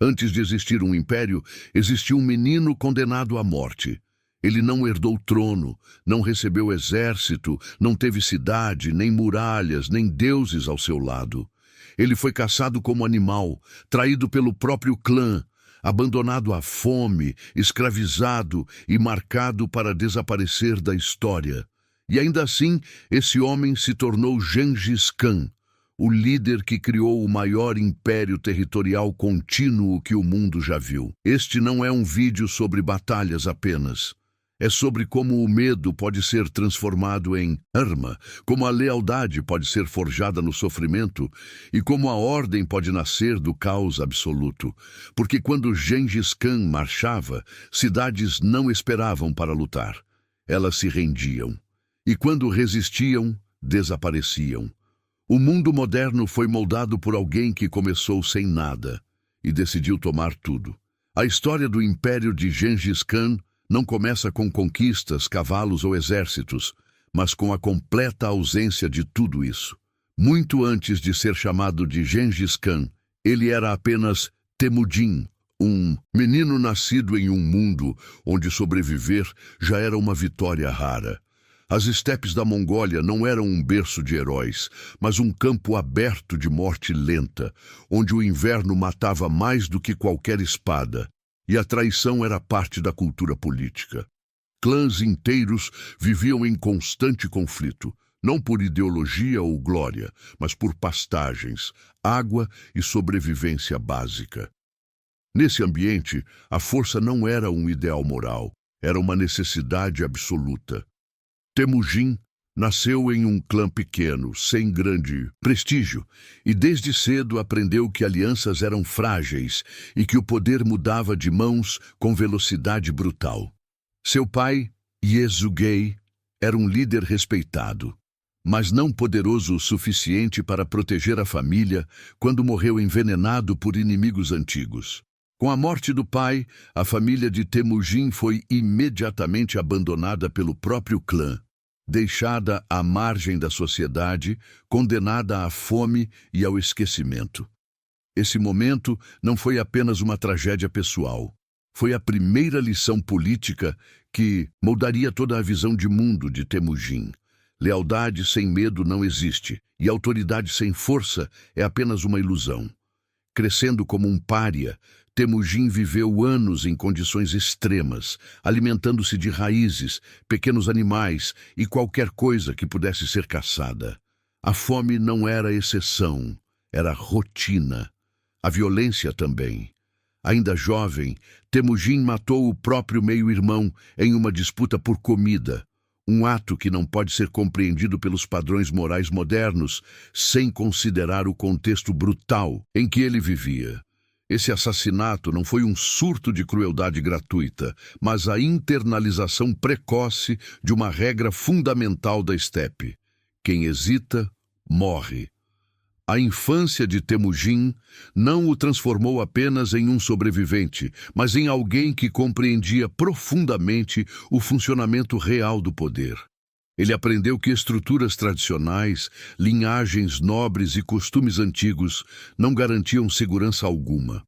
Antes de existir um império, existia um menino condenado à morte. Ele não herdou trono, não recebeu exército, não teve cidade, nem muralhas, nem deuses ao seu lado. Ele foi caçado como animal, traído pelo próprio clã, abandonado à fome, escravizado e marcado para desaparecer da história. E ainda assim, esse homem se tornou Gengis Khan, o líder que criou o maior império territorial contínuo que o mundo já viu. Este não é um vídeo sobre batalhas apenas. É sobre como o medo pode ser transformado em arma, como a lealdade pode ser forjada no sofrimento e como a ordem pode nascer do caos absoluto. Porque quando Gengis Khan marchava, cidades não esperavam para lutar. Elas se rendiam. E quando resistiam, desapareciam. O mundo moderno foi moldado por alguém que começou sem nada e decidiu tomar tudo. A história do império de Gengis Khan não começa com conquistas, cavalos ou exércitos, mas com a completa ausência de tudo isso. Muito antes de ser chamado de Gengis Khan, ele era apenas Temujin, um menino nascido em um mundo onde sobreviver já era uma vitória rara. As estepes da Mongólia não eram um berço de heróis, mas um campo aberto de morte lenta, onde o inverno matava mais do que qualquer espada, e a traição era parte da cultura política. Clãs inteiros viviam em constante conflito, não por ideologia ou glória, mas por pastagens, água e sobrevivência básica. Nesse ambiente, a força não era um ideal moral, era uma necessidade absoluta. Temujin nasceu em um clã pequeno, sem grande prestígio, e desde cedo aprendeu que alianças eram frágeis e que o poder mudava de mãos com velocidade brutal. Seu pai, Yesugei, era um líder respeitado, mas não poderoso o suficiente para proteger a família quando morreu envenenado por inimigos antigos. Com a morte do pai, a família de Temujin foi imediatamente abandonada pelo próprio clã, deixada à margem da sociedade, condenada à fome e ao esquecimento. Esse momento não foi apenas uma tragédia pessoal. Foi a primeira lição política que moldaria toda a visão de mundo de Temujin. Lealdade sem medo não existe, e autoridade sem força é apenas uma ilusão. Crescendo como um pária, Temujin viveu anos em condições extremas, alimentando-se de raízes, pequenos animais e qualquer coisa que pudesse ser caçada. A fome não era exceção, era rotina. A violência também. Ainda jovem, Temujin matou o próprio meio-irmão em uma disputa por comida, um ato que não pode ser compreendido pelos padrões morais modernos sem considerar o contexto brutal em que ele vivia. Esse assassinato não foi um surto de crueldade gratuita, mas a internalização precoce de uma regra fundamental da estepe. Quem hesita, morre. A infância de Temujin não o transformou apenas em um sobrevivente, mas em alguém que compreendia profundamente o funcionamento real do poder. Ele aprendeu que estruturas tradicionais, linhagens nobres e costumes antigos não garantiam segurança alguma.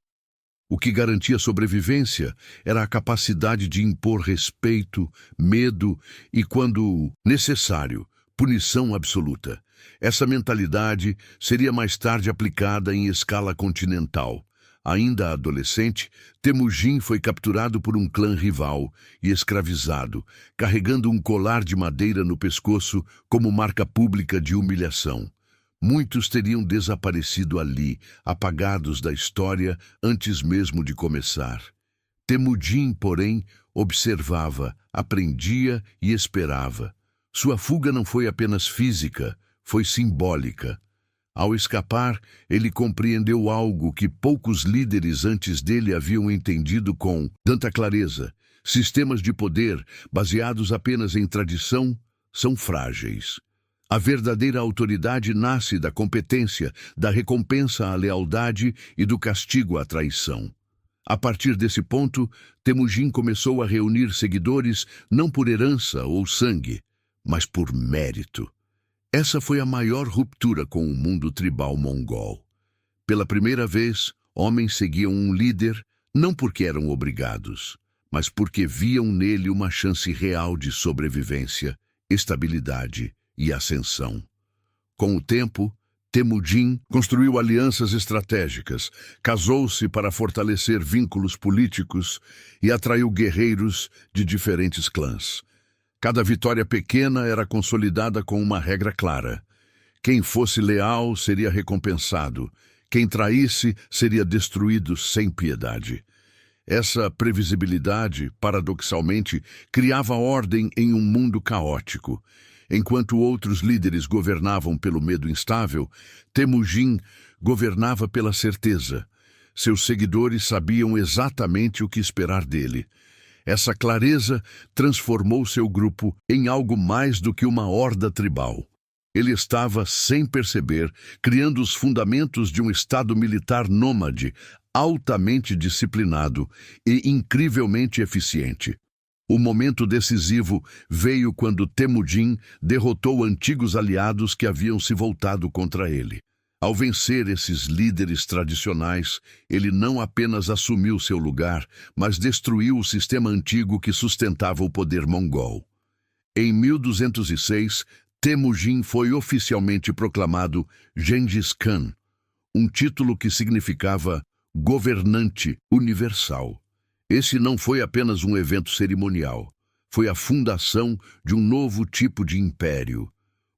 O que garantia sobrevivência era a capacidade de impor respeito, medo e, quando necessário, punição absoluta. Essa mentalidade seria mais tarde aplicada em escala continental. Ainda adolescente, Temujin foi capturado por um clã rival e escravizado, carregando um colar de madeira no pescoço como marca pública de humilhação. Muitos teriam desaparecido ali, apagados da história antes mesmo de começar. Temujin, porém, observava, aprendia e esperava. Sua fuga não foi apenas física, foi simbólica. Ao escapar, ele compreendeu algo que poucos líderes antes dele haviam entendido com tanta clareza. Sistemas de poder, baseados apenas em tradição, são frágeis. A verdadeira autoridade nasce da competência, da recompensa à lealdade e do castigo à traição. A partir desse ponto, Temujin começou a reunir seguidores não por herança ou sangue, mas por mérito. Essa foi a maior ruptura com o mundo tribal mongol. Pela primeira vez, Homens seguiam um líder não porque eram obrigados, mas porque viam nele uma chance real de sobrevivência, estabilidade e ascensão. Com o tempo, Temujin construiu alianças estratégicas, casou-se para fortalecer vínculos políticos e atraiu guerreiros de diferentes clãs. Cada vitória pequena era consolidada com uma regra clara. Quem fosse leal seria recompensado, quem traísse seria destruído sem piedade. Essa previsibilidade, paradoxalmente, criava ordem em um mundo caótico. Enquanto outros líderes governavam pelo medo instável, Temujin governava pela certeza. Seus seguidores sabiam exatamente o que esperar dele. Essa clareza transformou seu grupo em algo mais do que uma horda tribal. Ele estava, sem perceber, criando os fundamentos de um estado militar nômade, altamente disciplinado e incrivelmente eficiente. O momento decisivo veio quando Temujin derrotou antigos aliados que haviam se voltado contra ele. Ao vencer esses líderes tradicionais, ele não apenas assumiu seu lugar, mas destruiu o sistema antigo que sustentava o poder mongol. Em 1206, Temujin foi oficialmente proclamado Gengis Khan, um título que significava governante universal. Esse não foi apenas um evento cerimonial, foi a fundação de um novo tipo de império.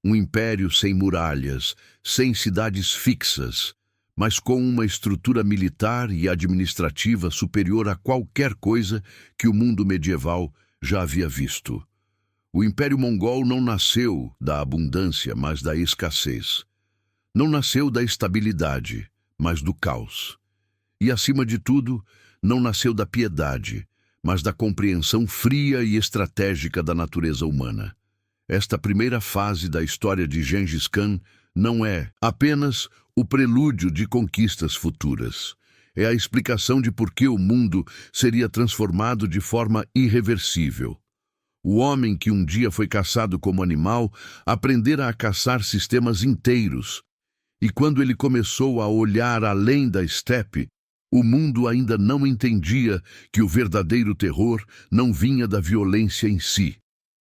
Um império sem muralhas, sem cidades fixas, mas com uma estrutura militar e administrativa superior a qualquer coisa que o mundo medieval já havia visto. O Império Mongol não nasceu da abundância, mas da escassez. Não nasceu da estabilidade, mas do caos. E, acima de tudo, não nasceu da piedade, mas da compreensão fria e estratégica da natureza humana. Esta primeira fase da história de Gengis Khan não é apenas o prelúdio de conquistas futuras. É a explicação de por que o mundo seria transformado de forma irreversível. O homem que um dia foi caçado como animal aprendera a caçar sistemas inteiros. E quando ele começou a olhar além da estepe, o mundo ainda não entendia que o verdadeiro terror não vinha da violência em si,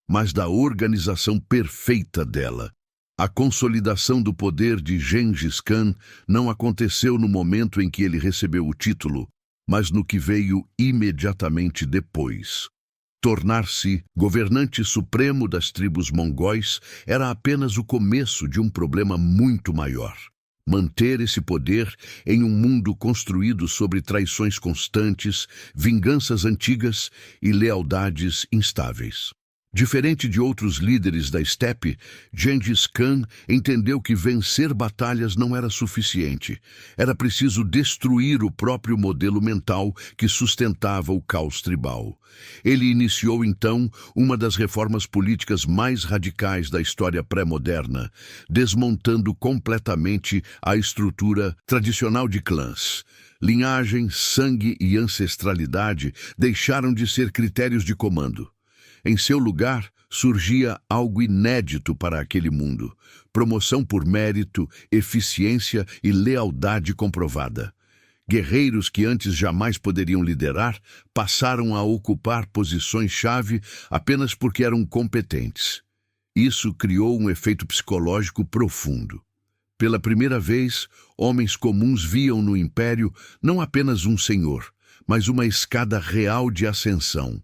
mas da organização perfeita dela. A consolidação do poder de Gengis Khan não aconteceu no momento em que ele recebeu o título, mas no que veio imediatamente depois. Tornar-se governante supremo das tribos mongóis era apenas o começo de um problema muito maior. Manter esse poder em um mundo construído sobre traições constantes, vinganças antigas e lealdades instáveis. Diferente de outros líderes da estepe, Gengis Khan entendeu que vencer batalhas não era suficiente. Era preciso destruir o próprio modelo mental que sustentava o caos tribal. Ele iniciou, então, uma das reformas políticas mais radicais da história pré-moderna, desmontando completamente a estrutura tradicional de clãs. Linhagem, sangue e ancestralidade deixaram de ser critérios de comando. Em seu lugar, surgia algo inédito para aquele mundo: promoção por mérito, eficiência e lealdade comprovada. Guerreiros que antes jamais poderiam liderar passaram a ocupar posições-chave apenas porque eram competentes. Isso criou um efeito psicológico profundo. Pela primeira vez, homens comuns viam no império não apenas um senhor, mas uma escada real de ascensão.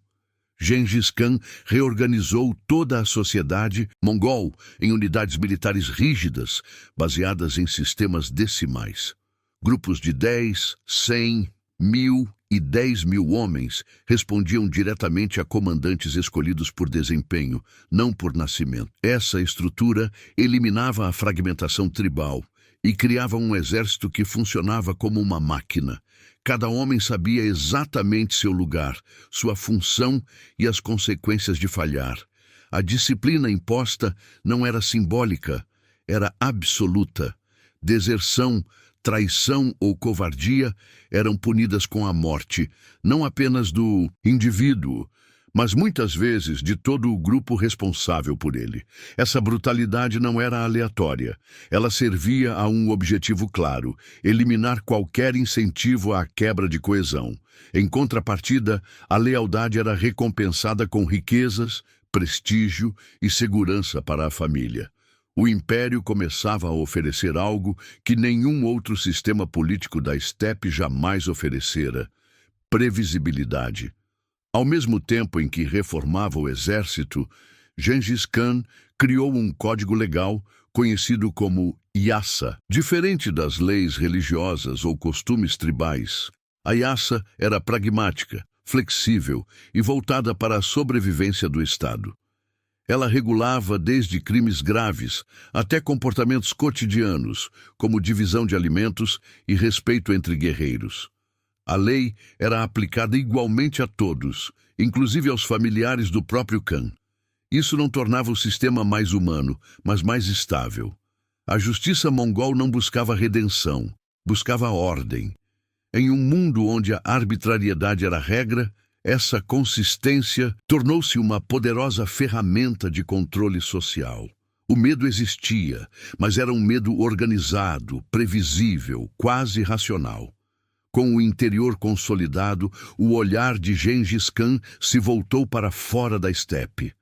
Gengis Khan reorganizou toda a sociedade mongol em unidades militares rígidas, baseadas em sistemas decimais. Grupos de 10, 100, 1000 e 10.000 homens respondiam diretamente a comandantes escolhidos por desempenho, não por nascimento. Essa estrutura eliminava a fragmentação tribal e criava um exército que funcionava como uma máquina. Cada homem sabia exatamente seu lugar, sua função e as consequências de falhar. A disciplina imposta não era simbólica, era absoluta. Deserção, traição ou covardia eram punidas com a morte, não apenas do indivíduo, mas muitas vezes de todo o grupo responsável por ele. Essa brutalidade não era aleatória. Ela servia a um objetivo claro: eliminar qualquer incentivo à quebra de coesão. Em contrapartida, a lealdade era recompensada com riquezas, prestígio e segurança para a família. O império começava a oferecer algo que nenhum outro sistema político da estepe jamais oferecera: previsibilidade. Ao mesmo tempo em que reformava o exército, Gengis Khan criou um código legal conhecido como Yasa. Diferente das leis religiosas ou costumes tribais, a Yasa era pragmática, flexível e voltada para a sobrevivência do Estado. Ela regulava desde crimes graves até comportamentos cotidianos, como divisão de alimentos e respeito entre guerreiros. A lei era aplicada igualmente a todos, inclusive aos familiares do próprio Khan. Isso não tornava o sistema mais humano, mas mais estável. A justiça mongol não buscava redenção, buscava ordem. Em um mundo onde a arbitrariedade era a regra, essa consistência tornou-se uma poderosa ferramenta de controle social. O medo existia, mas era um medo organizado, previsível, quase racional. Com o interior consolidado, o olhar de Gengis Khan se voltou para fora da estepe.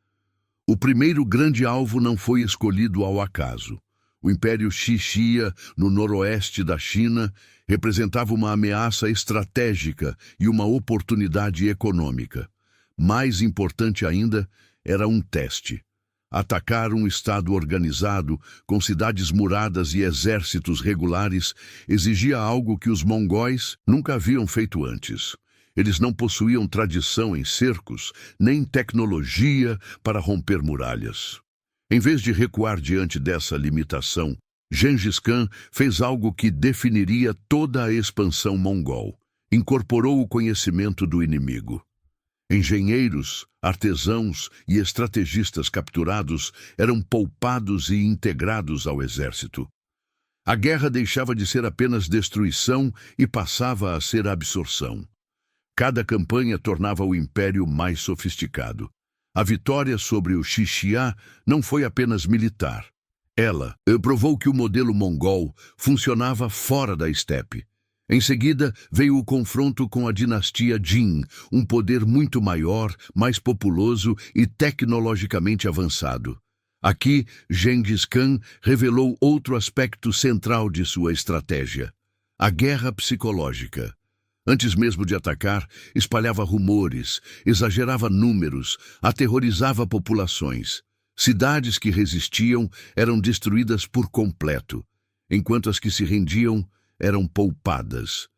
O primeiro grande alvo não foi escolhido ao acaso. O Império Xixia, no noroeste da China, representava uma ameaça estratégica e uma oportunidade econômica. Mais importante ainda, era um teste. Atacar um Estado organizado, com cidades muradas e exércitos regulares, exigia algo que os mongóis nunca haviam feito antes. Eles não possuíam tradição em cercos, nem tecnologia para romper muralhas. Em vez de recuar diante dessa limitação, Gengis Khan fez algo que definiria toda a expansão mongol. Incorporou o conhecimento do inimigo. Engenheiros, artesãos e estrategistas capturados eram poupados e integrados ao exército. A guerra deixava de ser apenas destruição e passava a ser absorção. Cada campanha tornava o império mais sofisticado. A vitória sobre o Xixia não foi apenas militar. Ela provou que o modelo mongol funcionava fora da estepe. Em seguida, veio o confronto com a dinastia Jin, um poder muito maior, mais populoso e tecnologicamente avançado. Aqui, Gengis Khan revelou outro aspecto central de sua estratégia: a guerra psicológica. Antes mesmo de atacar, espalhava rumores, exagerava números, aterrorizava populações. Cidades que resistiam eram destruídas por completo, enquanto as que se rendiam eram poupadas.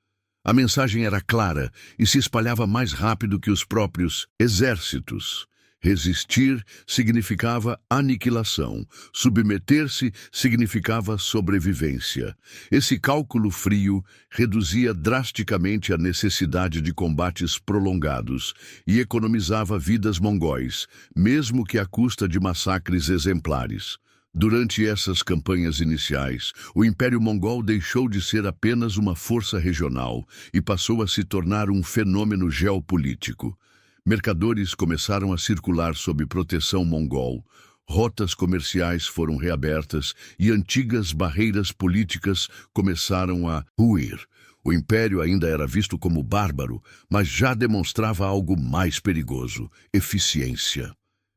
A mensagem era clara e se espalhava mais rápido que os próprios exércitos. Resistir significava aniquilação, submeter-se significava sobrevivência. Esse cálculo frio reduzia drasticamente a necessidade de combates prolongados e economizava vidas mongóis, mesmo que à custa de massacres exemplares. Durante essas campanhas iniciais, o Império Mongol deixou de ser apenas uma força regional e passou a se tornar um fenômeno geopolítico. Mercadores começaram a circular sob proteção mongol, rotas comerciais foram reabertas e antigas barreiras políticas começaram a ruir. O império ainda era visto como bárbaro, mas já demonstrava algo mais perigoso: eficiência.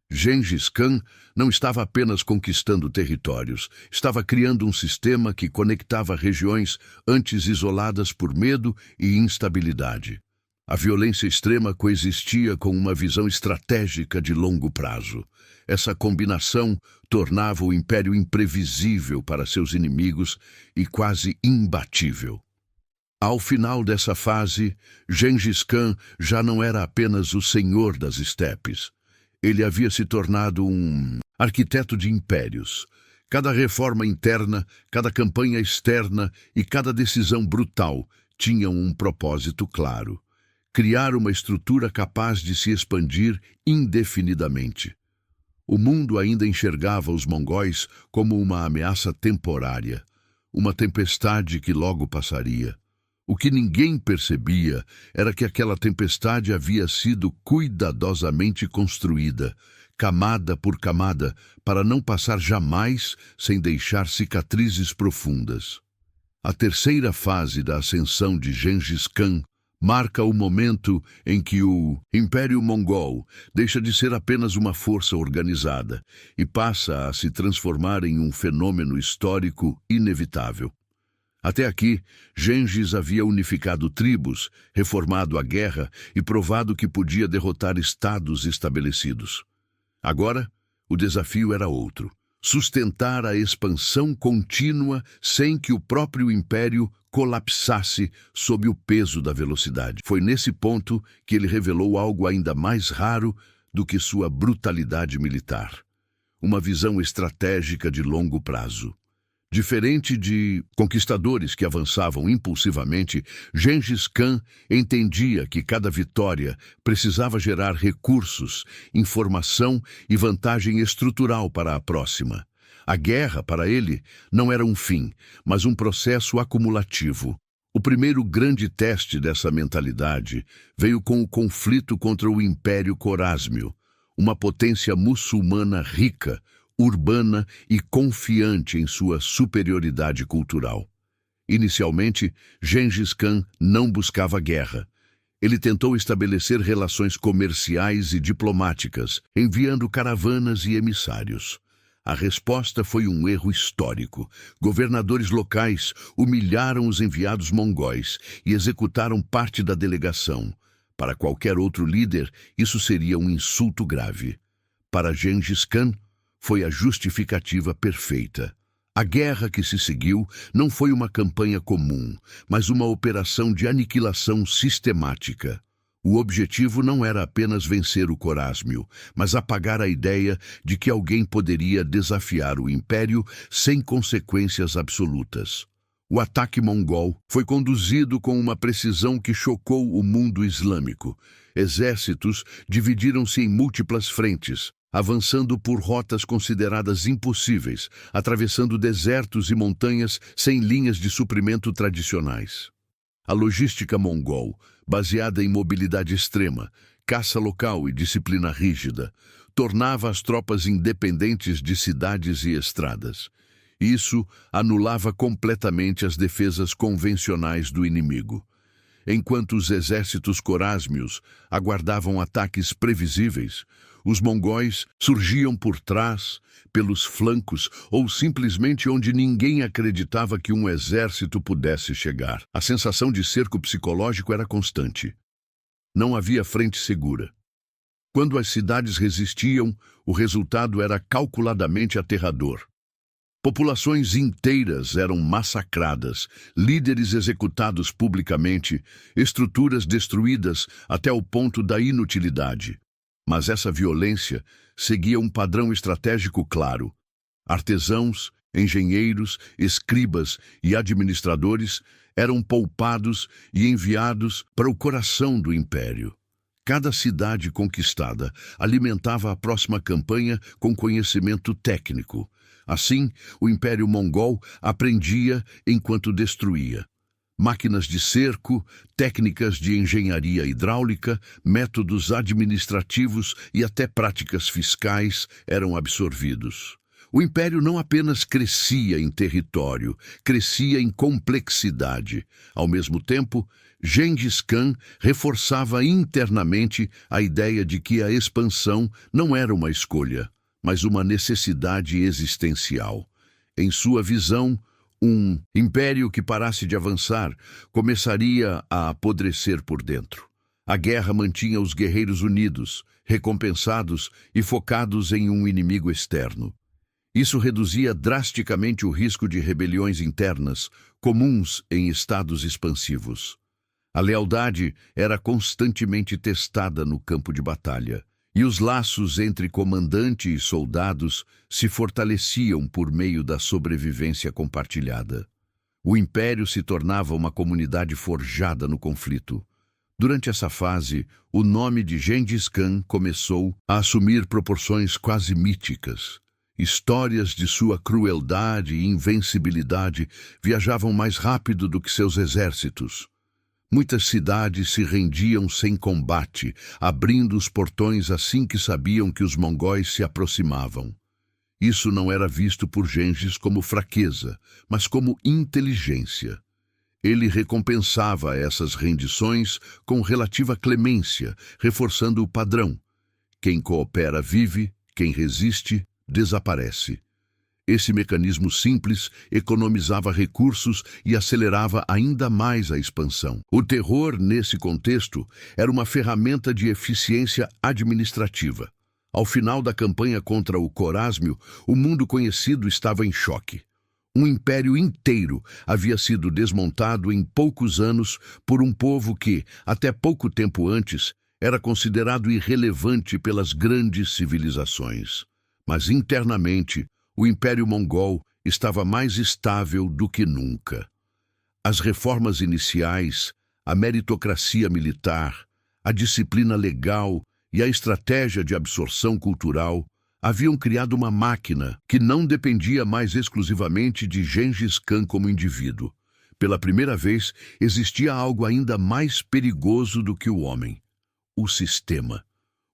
Gengis Khan não estava apenas conquistando territórios, estava criando um sistema que conectava regiões antes isoladas por medo e instabilidade. A violência extrema coexistia com uma visão estratégica de longo prazo. Essa combinação tornava o império imprevisível para seus inimigos e quase imbatível. Ao final dessa fase, Gengis Khan já não era apenas o senhor das estepes. Ele havia se tornado um arquiteto de impérios. Cada reforma interna, cada campanha externa e cada decisão brutal tinham um propósito claro: criar uma estrutura capaz de se expandir indefinidamente. O mundo ainda enxergava os mongóis como uma ameaça temporária, uma tempestade que logo passaria. O que ninguém percebia era que aquela tempestade havia sido cuidadosamente construída, camada por camada, para não passar jamais sem deixar cicatrizes profundas. A terceira fase da ascensão de Gengis Khan marca o momento em que o Império Mongol deixa de ser apenas uma força organizada e passa a se transformar em um fenômeno histórico inevitável. Até aqui, Gengis havia unificado tribos, reformado a guerra e provado que podia derrotar estados estabelecidos. Agora, o desafio era outro: sustentar a expansão contínua sem que o próprio império colapsasse sob o peso da velocidade. Foi nesse ponto que ele revelou algo ainda mais raro do que sua brutalidade militar: uma visão estratégica de longo prazo. Diferente de conquistadores que avançavam impulsivamente, Gengis Khan entendia que cada vitória precisava gerar recursos, informação e vantagem estrutural para a próxima. A guerra, para ele, não era um fim, mas um processo acumulativo. O primeiro grande teste dessa mentalidade veio com o conflito contra o Império Khorásmio, uma potência muçulmana rica, urbana e confiante em sua superioridade cultural. Inicialmente, Gengis Khan não buscava guerra. Ele tentou estabelecer relações comerciais e diplomáticas, enviando caravanas e emissários. A resposta foi um erro histórico. Governadores locais humilharam os enviados mongóis e executaram parte da delegação. Para qualquer outro líder, isso seria um insulto grave. Para Gengis Khan, foi a justificativa perfeita. A guerra que se seguiu não foi uma campanha comum, mas uma operação de aniquilação sistemática. O objetivo não era apenas vencer o Khorásmio, mas apagar a ideia de que alguém poderia desafiar o império sem consequências absolutas. O ataque mongol foi conduzido com uma precisão que chocou o mundo islâmico. Exércitos dividiram-se em múltiplas frentes, avançando por rotas consideradas impossíveis, atravessando desertos e montanhas sem linhas de suprimento tradicionais. A logística mongol, baseada em mobilidade extrema, caça local e disciplina rígida, tornava as tropas independentes de cidades e estradas. Isso anulava completamente as defesas convencionais do inimigo. Enquanto os exércitos corásmios aguardavam ataques previsíveis, os mongóis surgiam por trás, pelos flancos ou simplesmente onde ninguém acreditava que um exército pudesse chegar. A sensação de cerco psicológico era constante. Não havia frente segura. Quando as cidades resistiam, o resultado era calculadamente aterrador. Populações inteiras eram massacradas, líderes executados publicamente, estruturas destruídas até o ponto da inutilidade. Mas essa violência seguia um padrão estratégico claro. Artesãos, engenheiros, escribas e administradores eram poupados e enviados para o coração do império. Cada cidade conquistada alimentava a próxima campanha com conhecimento técnico. Assim, o Império Mongol aprendia enquanto destruía. Máquinas de cerco, técnicas de engenharia hidráulica, métodos administrativos e até práticas fiscais eram absorvidos. O império não apenas crescia em território, crescia em complexidade. Ao mesmo tempo, Gengis Khan reforçava internamente a ideia de que a expansão não era uma escolha, mas uma necessidade existencial. Em sua visão, um império que parasse de avançar começaria a apodrecer por dentro. A guerra mantinha os guerreiros unidos, recompensados e focados em um inimigo externo. Isso reduzia drasticamente o risco de rebeliões internas, comuns em estados expansivos. A lealdade era constantemente testada no campo de batalha, e os laços entre comandante e soldados se fortaleciam por meio da sobrevivência compartilhada. O império se tornava uma comunidade forjada no conflito. Durante essa fase, o nome de Gengis Khan começou a assumir proporções quase míticas. Histórias de sua crueldade e invencibilidade viajavam mais rápido do que seus exércitos. Muitas cidades se rendiam sem combate, abrindo os portões assim que sabiam que os mongóis se aproximavam. Isso não era visto por Gengis como fraqueza, mas como inteligência. Ele recompensava essas rendições com relativa clemência, reforçando o padrão: quem coopera vive, quem resiste desaparece. Esse mecanismo simples economizava recursos e acelerava ainda mais a expansão. O terror, nesse contexto, era uma ferramenta de eficiência administrativa. Ao final da campanha contra o Corásmio, o mundo conhecido estava em choque. Um império inteiro havia sido desmontado em poucos anos por um povo que, até pouco tempo antes, era considerado irrelevante pelas grandes civilizações. Mas internamente, o Império Mongol estava mais estável do que nunca. As reformas iniciais, a meritocracia militar, a disciplina legal e a estratégia de absorção cultural haviam criado uma máquina que não dependia mais exclusivamente de Gengis Khan como indivíduo. Pela primeira vez, existia algo ainda mais perigoso do que o homem: o sistema.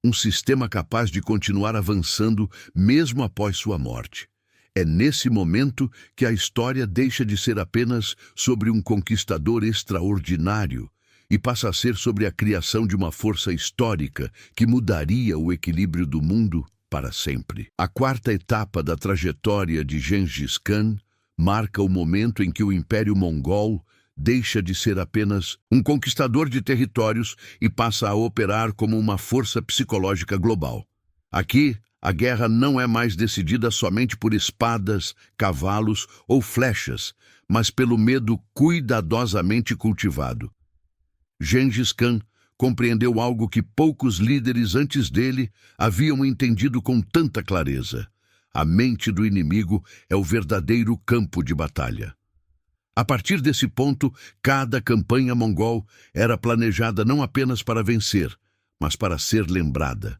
Um sistema capaz de continuar avançando mesmo após sua morte. É nesse momento que a história deixa de ser apenas sobre um conquistador extraordinário e passa a ser sobre a criação de uma força histórica que mudaria o equilíbrio do mundo para sempre. A quarta etapa da trajetória de Gengis Khan marca o momento em que o Império Mongol deixa de ser apenas um conquistador de territórios e passa a operar como uma força psicológica global. Aqui, a guerra não é mais decidida somente por espadas, cavalos ou flechas, mas pelo medo cuidadosamente cultivado. Gengis Khan compreendeu algo que poucos líderes antes dele haviam entendido com tanta clareza: a mente do inimigo é o verdadeiro campo de batalha. A partir desse ponto, cada campanha mongol era planejada não apenas para vencer, mas para ser lembrada.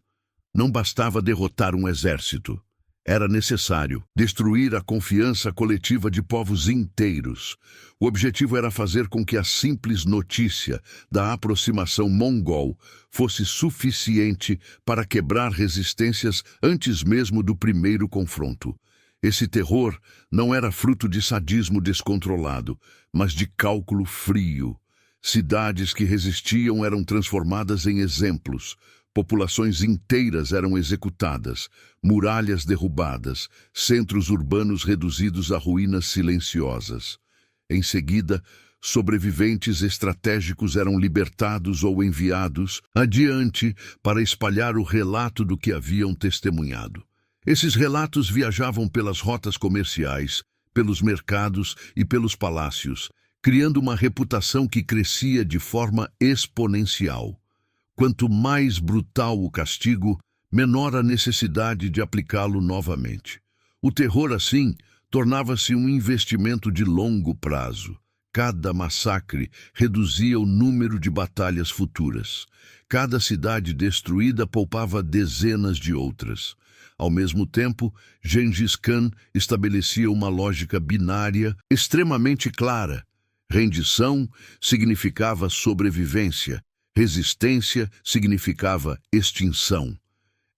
Não bastava derrotar um exército. Era necessário destruir a confiança coletiva de povos inteiros. O objetivo era fazer com que a simples notícia da aproximação mongol fosse suficiente para quebrar resistências antes mesmo do primeiro confronto. Esse terror não era fruto de sadismo descontrolado, mas de cálculo frio. Cidades que resistiam eram transformadas em exemplos. Populações inteiras eram executadas, muralhas derrubadas, centros urbanos reduzidos a ruínas silenciosas. Em seguida, sobreviventes estratégicos eram libertados ou enviados adiante para espalhar o relato do que haviam testemunhado. Esses relatos viajavam pelas rotas comerciais, pelos mercados e pelos palácios, criando uma reputação que crescia de forma exponencial. Quanto mais brutal o castigo, menor a necessidade de aplicá-lo novamente. O terror, assim, tornava-se um investimento de longo prazo. Cada massacre reduzia o número de batalhas futuras. Cada cidade destruída poupava dezenas de outras. Ao mesmo tempo, Gengis Khan estabelecia uma lógica binária extremamente clara. Rendição significava sobrevivência. Resistência significava extinção.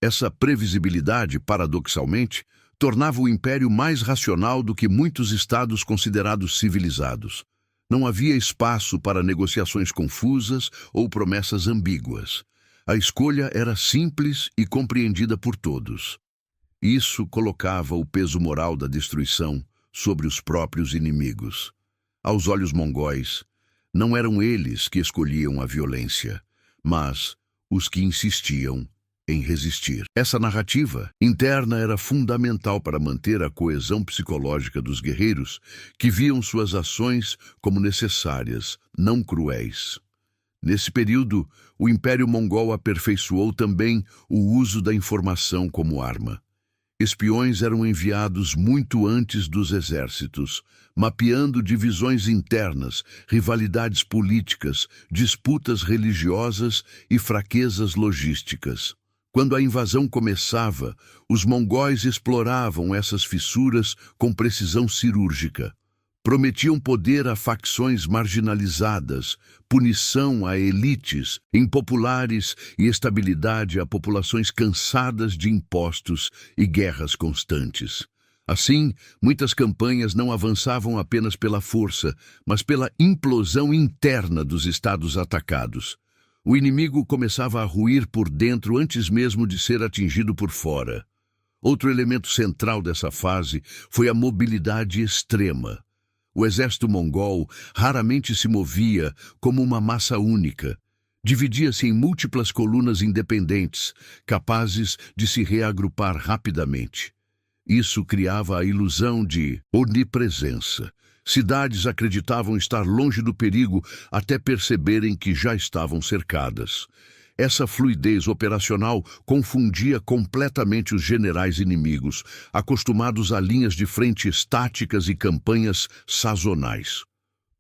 Essa previsibilidade, paradoxalmente, tornava o império mais racional do que muitos estados considerados civilizados. Não havia espaço para negociações confusas ou promessas ambíguas. A escolha era simples e compreendida por todos. Isso colocava o peso moral da destruição sobre os próprios inimigos. Aos olhos mongóis, não eram eles que escolhiam a violência, mas os que insistiam em resistir. Essa narrativa interna era fundamental para manter a coesão psicológica dos guerreiros, que viam suas ações como necessárias, não cruéis. Nesse período, o Império Mongol aperfeiçoou também o uso da informação como arma. Espiões eram enviados muito antes dos exércitos, mapeando divisões internas, rivalidades políticas, disputas religiosas e fraquezas logísticas. Quando a invasão começava, os mongóis exploravam essas fissuras com precisão cirúrgica. Prometiam poder a facções marginalizadas, punição a elites impopulares e estabilidade a populações cansadas de impostos e guerras constantes. Assim, muitas campanhas não avançavam apenas pela força, mas pela implosão interna dos estados atacados. O inimigo começava a ruir por dentro antes mesmo de ser atingido por fora. Outro elemento central dessa fase foi a mobilidade extrema. O exército mongol raramente se movia como uma massa única. Dividia-se em múltiplas colunas independentes, capazes de se reagrupar rapidamente. Isso criava a ilusão de onipresença. Cidades acreditavam estar longe do perigo até perceberem que já estavam cercadas. Essa fluidez operacional confundia completamente os generais inimigos, acostumados a linhas de frente estáticas e campanhas sazonais.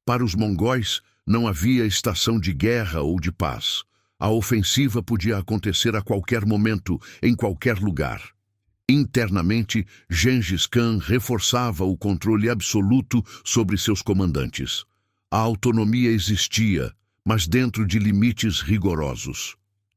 Para os mongóis, não havia estação de guerra ou de paz. A ofensiva podia acontecer a qualquer momento, em qualquer lugar. Internamente, Gengis Khan reforçava o controle absoluto sobre seus comandantes. A autonomia existia, mas dentro de limites rigorosos.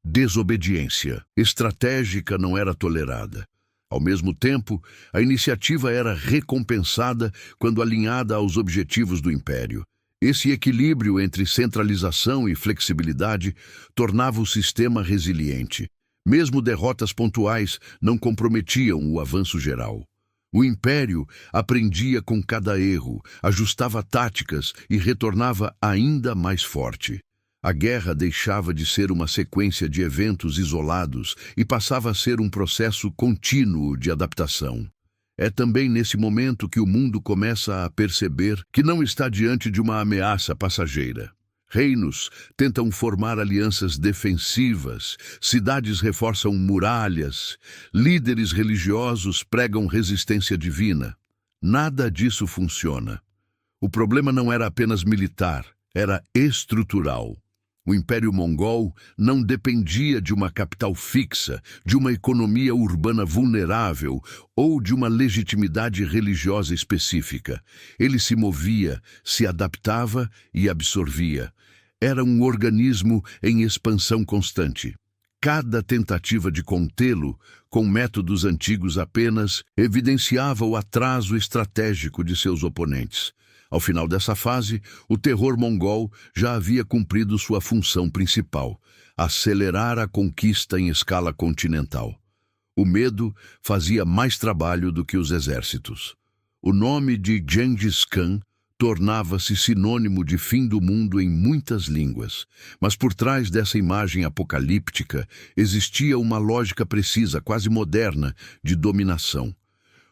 Desobediência estratégica não era tolerada. Ao mesmo tempo, a iniciativa era recompensada quando alinhada aos objetivos do império. Esse equilíbrio entre centralização e flexibilidade tornava o sistema resiliente. Mesmo derrotas pontuais não comprometiam o avanço geral. O império aprendia com cada erro, ajustava táticas e retornava ainda mais forte. A guerra deixava de ser uma sequência de eventos isolados e passava a ser um processo contínuo de adaptação. É também nesse momento que o mundo começa a perceber que não está diante de uma ameaça passageira. Reinos tentam formar alianças defensivas, cidades reforçam muralhas, líderes religiosos pregam resistência divina. Nada disso funciona. O problema não era apenas militar, era estrutural. O Império Mongol não dependia de uma capital fixa, de uma economia urbana vulnerável ou de uma legitimidade religiosa específica. Ele se movia, se adaptava e absorvia. Era um organismo em expansão constante. Cada tentativa de contê-lo, com métodos antigos apenas, evidenciava o atraso estratégico de seus oponentes. Ao final dessa fase, o terror mongol já havia cumprido sua função principal: acelerar a conquista em escala continental. O medo fazia mais trabalho do que os exércitos. O nome de Gengis Khan tornava-se sinônimo de fim do mundo em muitas línguas, mas por trás dessa imagem apocalíptica existia uma lógica precisa, quase moderna, de dominação.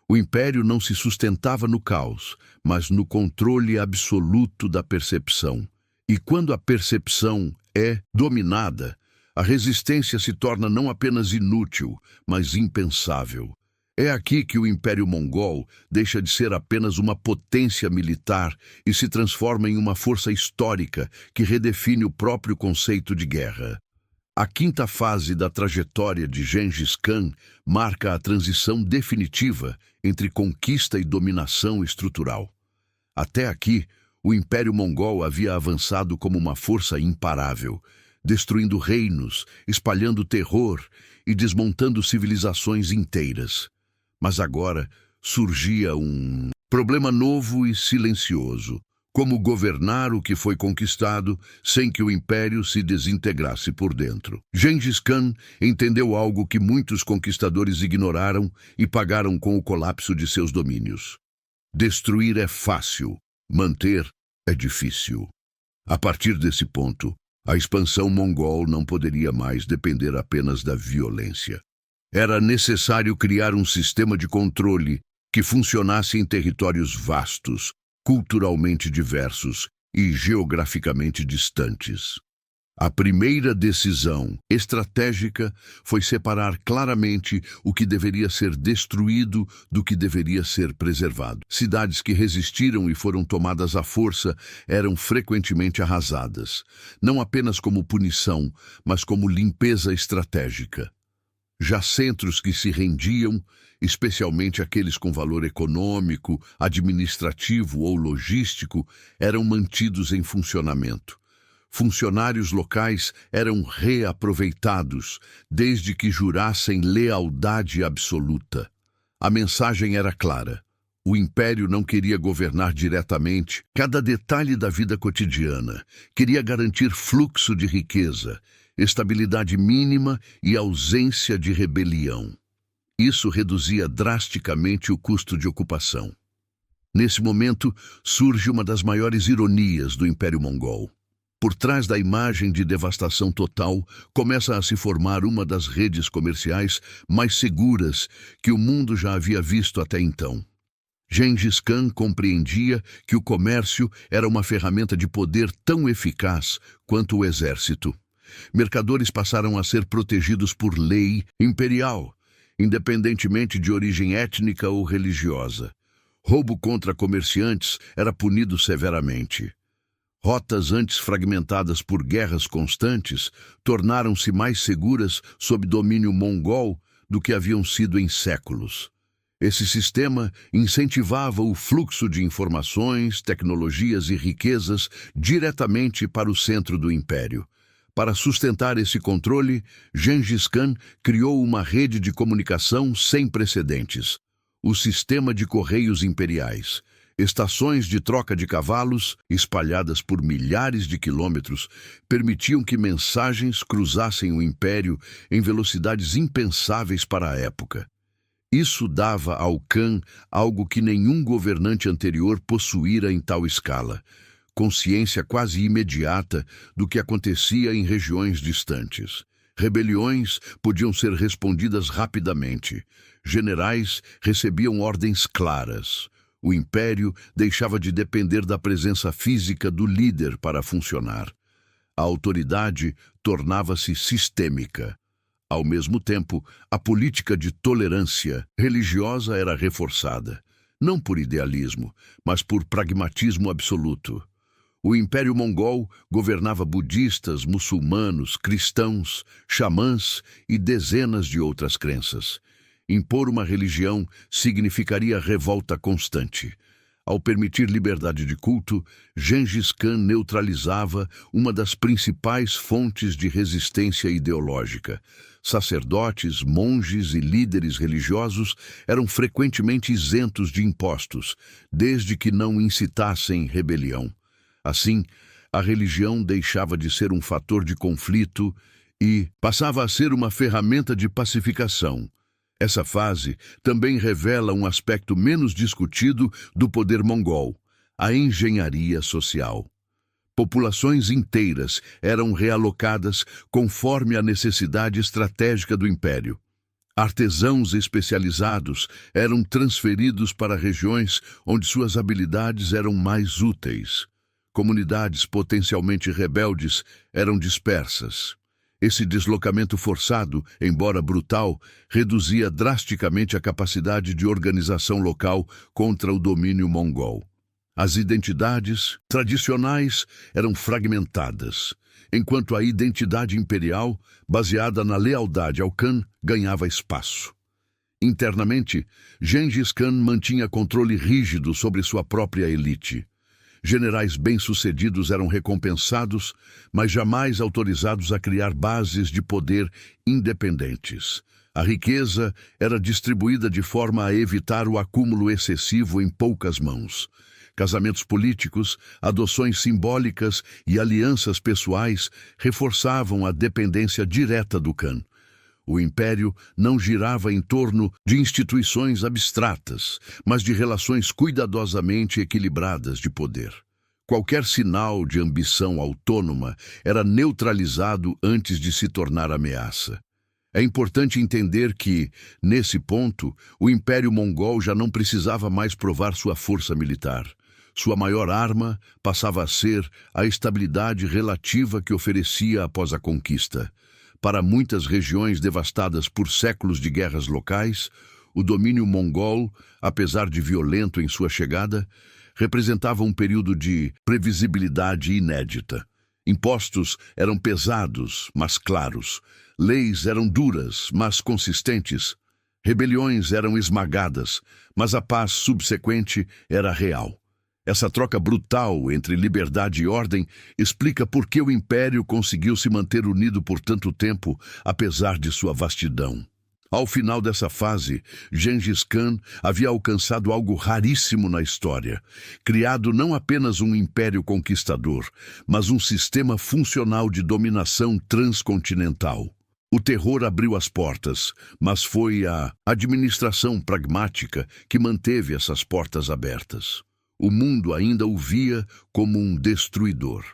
O império não se sustentava no caos, mas no controle absoluto da percepção. E quando a percepção é dominada, a resistência se torna não apenas inútil, mas impensável. É aqui que o Império Mongol deixa de ser apenas uma potência militar e se transforma em uma força histórica que redefine o próprio conceito de guerra. A quinta fase da trajetória de Gengis Khan marca a transição definitiva entre conquista e dominação estrutural. Até aqui, o Império Mongol havia avançado como uma força imparável, destruindo reinos, espalhando terror e desmontando civilizações inteiras. Mas agora surgia um problema novo e silencioso: como governar o que foi conquistado sem que o império se desintegrasse por dentro. Gengis Khan entendeu algo que muitos conquistadores ignoraram e pagaram com o colapso de seus domínios. Destruir é fácil, manter é difícil. A partir desse ponto, a expansão mongol não poderia mais depender apenas da violência. Era necessário criar um sistema de controle que funcionasse em territórios vastos, culturalmente diversos e geograficamente distantes. A primeira decisão estratégica foi separar claramente o que deveria ser destruído do que deveria ser preservado. Cidades que resistiram e foram tomadas à força eram frequentemente arrasadas, não apenas como punição, mas como limpeza estratégica. Já centros que se rendiam, especialmente aqueles com valor econômico, administrativo ou logístico, eram mantidos em funcionamento. Funcionários locais eram reaproveitados, desde que jurassem lealdade absoluta. A mensagem era clara. O império não queria governar diretamente cada detalhe da vida cotidiana. Queria garantir fluxo de riqueza, estabilidade mínima e ausência de rebelião. Isso reduzia drasticamente o custo de ocupação. Nesse momento, surge uma das maiores ironias do Império Mongol. Por trás da imagem de devastação total, começa a se formar uma das redes comerciais mais seguras que o mundo já havia visto até então. Gengis Khan compreendia que o comércio era uma ferramenta de poder tão eficaz quanto o exército. Mercadores passaram a ser protegidos por lei imperial, independentemente de origem étnica ou religiosa. Roubo contra comerciantes era punido severamente. Rotas antes fragmentadas por guerras constantes tornaram-se mais seguras sob domínio mongol do que haviam sido em séculos. Esse sistema incentivava o fluxo de informações, tecnologias e riquezas diretamente para o centro do império. Para sustentar esse controle, Gengis Khan criou uma rede de comunicação sem precedentes: o sistema de correios imperiais. Estações de troca de cavalos, espalhadas por milhares de quilômetros, permitiam que mensagens cruzassem o império em velocidades impensáveis para a época. Isso dava ao Khan algo que nenhum governante anterior possuíra em tal escala: consciência quase imediata do que acontecia em regiões distantes. Rebeliões podiam ser respondidas rapidamente. Generais recebiam ordens claras. O império deixava de depender da presença física do líder para funcionar. A autoridade tornava-se sistêmica. Ao mesmo tempo, a política de tolerância religiosa era reforçada, não por idealismo, mas por pragmatismo absoluto. O Império Mongol governava budistas, muçulmanos, cristãos, xamãs e dezenas de outras crenças. Impor uma religião significaria revolta constante. Ao permitir liberdade de culto, Gengis Khan neutralizava uma das principais fontes de resistência ideológica. Sacerdotes, monges e líderes religiosos eram frequentemente isentos de impostos, desde que não incitassem rebelião. Assim, a religião deixava de ser um fator de conflito e passava a ser uma ferramenta de pacificação. Essa fase também revela um aspecto menos discutido do poder mongol: a engenharia social. Populações inteiras eram realocadas conforme a necessidade estratégica do império. Artesãos especializados eram transferidos para regiões onde suas habilidades eram mais úteis. Comunidades potencialmente rebeldes eram dispersas. Esse deslocamento forçado, embora brutal, reduzia drasticamente a capacidade de organização local contra o domínio mongol. As identidades tradicionais eram fragmentadas, enquanto a identidade imperial, baseada na lealdade ao Khan, ganhava espaço. Internamente, Gengis Khan mantinha controle rígido sobre sua própria elite. Generais bem-sucedidos eram recompensados, mas jamais autorizados a criar bases de poder independentes. A riqueza era distribuída de forma a evitar o acúmulo excessivo em poucas mãos. Casamentos políticos, adoções simbólicas e alianças pessoais reforçavam a dependência direta do Khan. O império não girava em torno de instituições abstratas, mas de relações cuidadosamente equilibradas de poder. Qualquer sinal de ambição autônoma era neutralizado antes de se tornar ameaça. É importante entender que, nesse ponto, o Império Mongol já não precisava mais provar sua força militar. Sua maior arma passava a ser a estabilidade relativa que oferecia após a conquista. Para muitas regiões devastadas por séculos de guerras locais, o domínio mongol, apesar de violento em sua chegada, representava um período de previsibilidade inédita. Impostos eram pesados, mas claros. Leis eram duras, mas consistentes. Rebeliões eram esmagadas, mas a paz subsequente era real. Essa troca brutal entre liberdade e ordem explica por que o Império conseguiu se manter unido por tanto tempo, apesar de sua vastidão. Ao final dessa fase, Gengis Khan havia alcançado algo raríssimo na história, criado não apenas um império conquistador, mas um sistema funcional de dominação transcontinental. O terror abriu as portas, mas foi a administração pragmática que manteve essas portas abertas. O mundo ainda o via como um destruidor,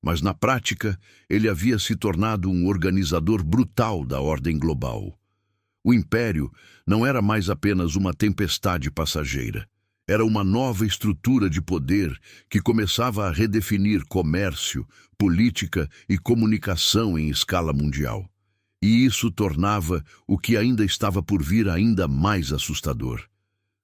mas na prática ele havia se tornado um organizador brutal da ordem global. O Império não era mais apenas uma tempestade passageira. Era uma nova estrutura de poder que começava a redefinir comércio, política e comunicação em escala mundial. E isso tornava o que ainda estava por vir ainda mais assustador.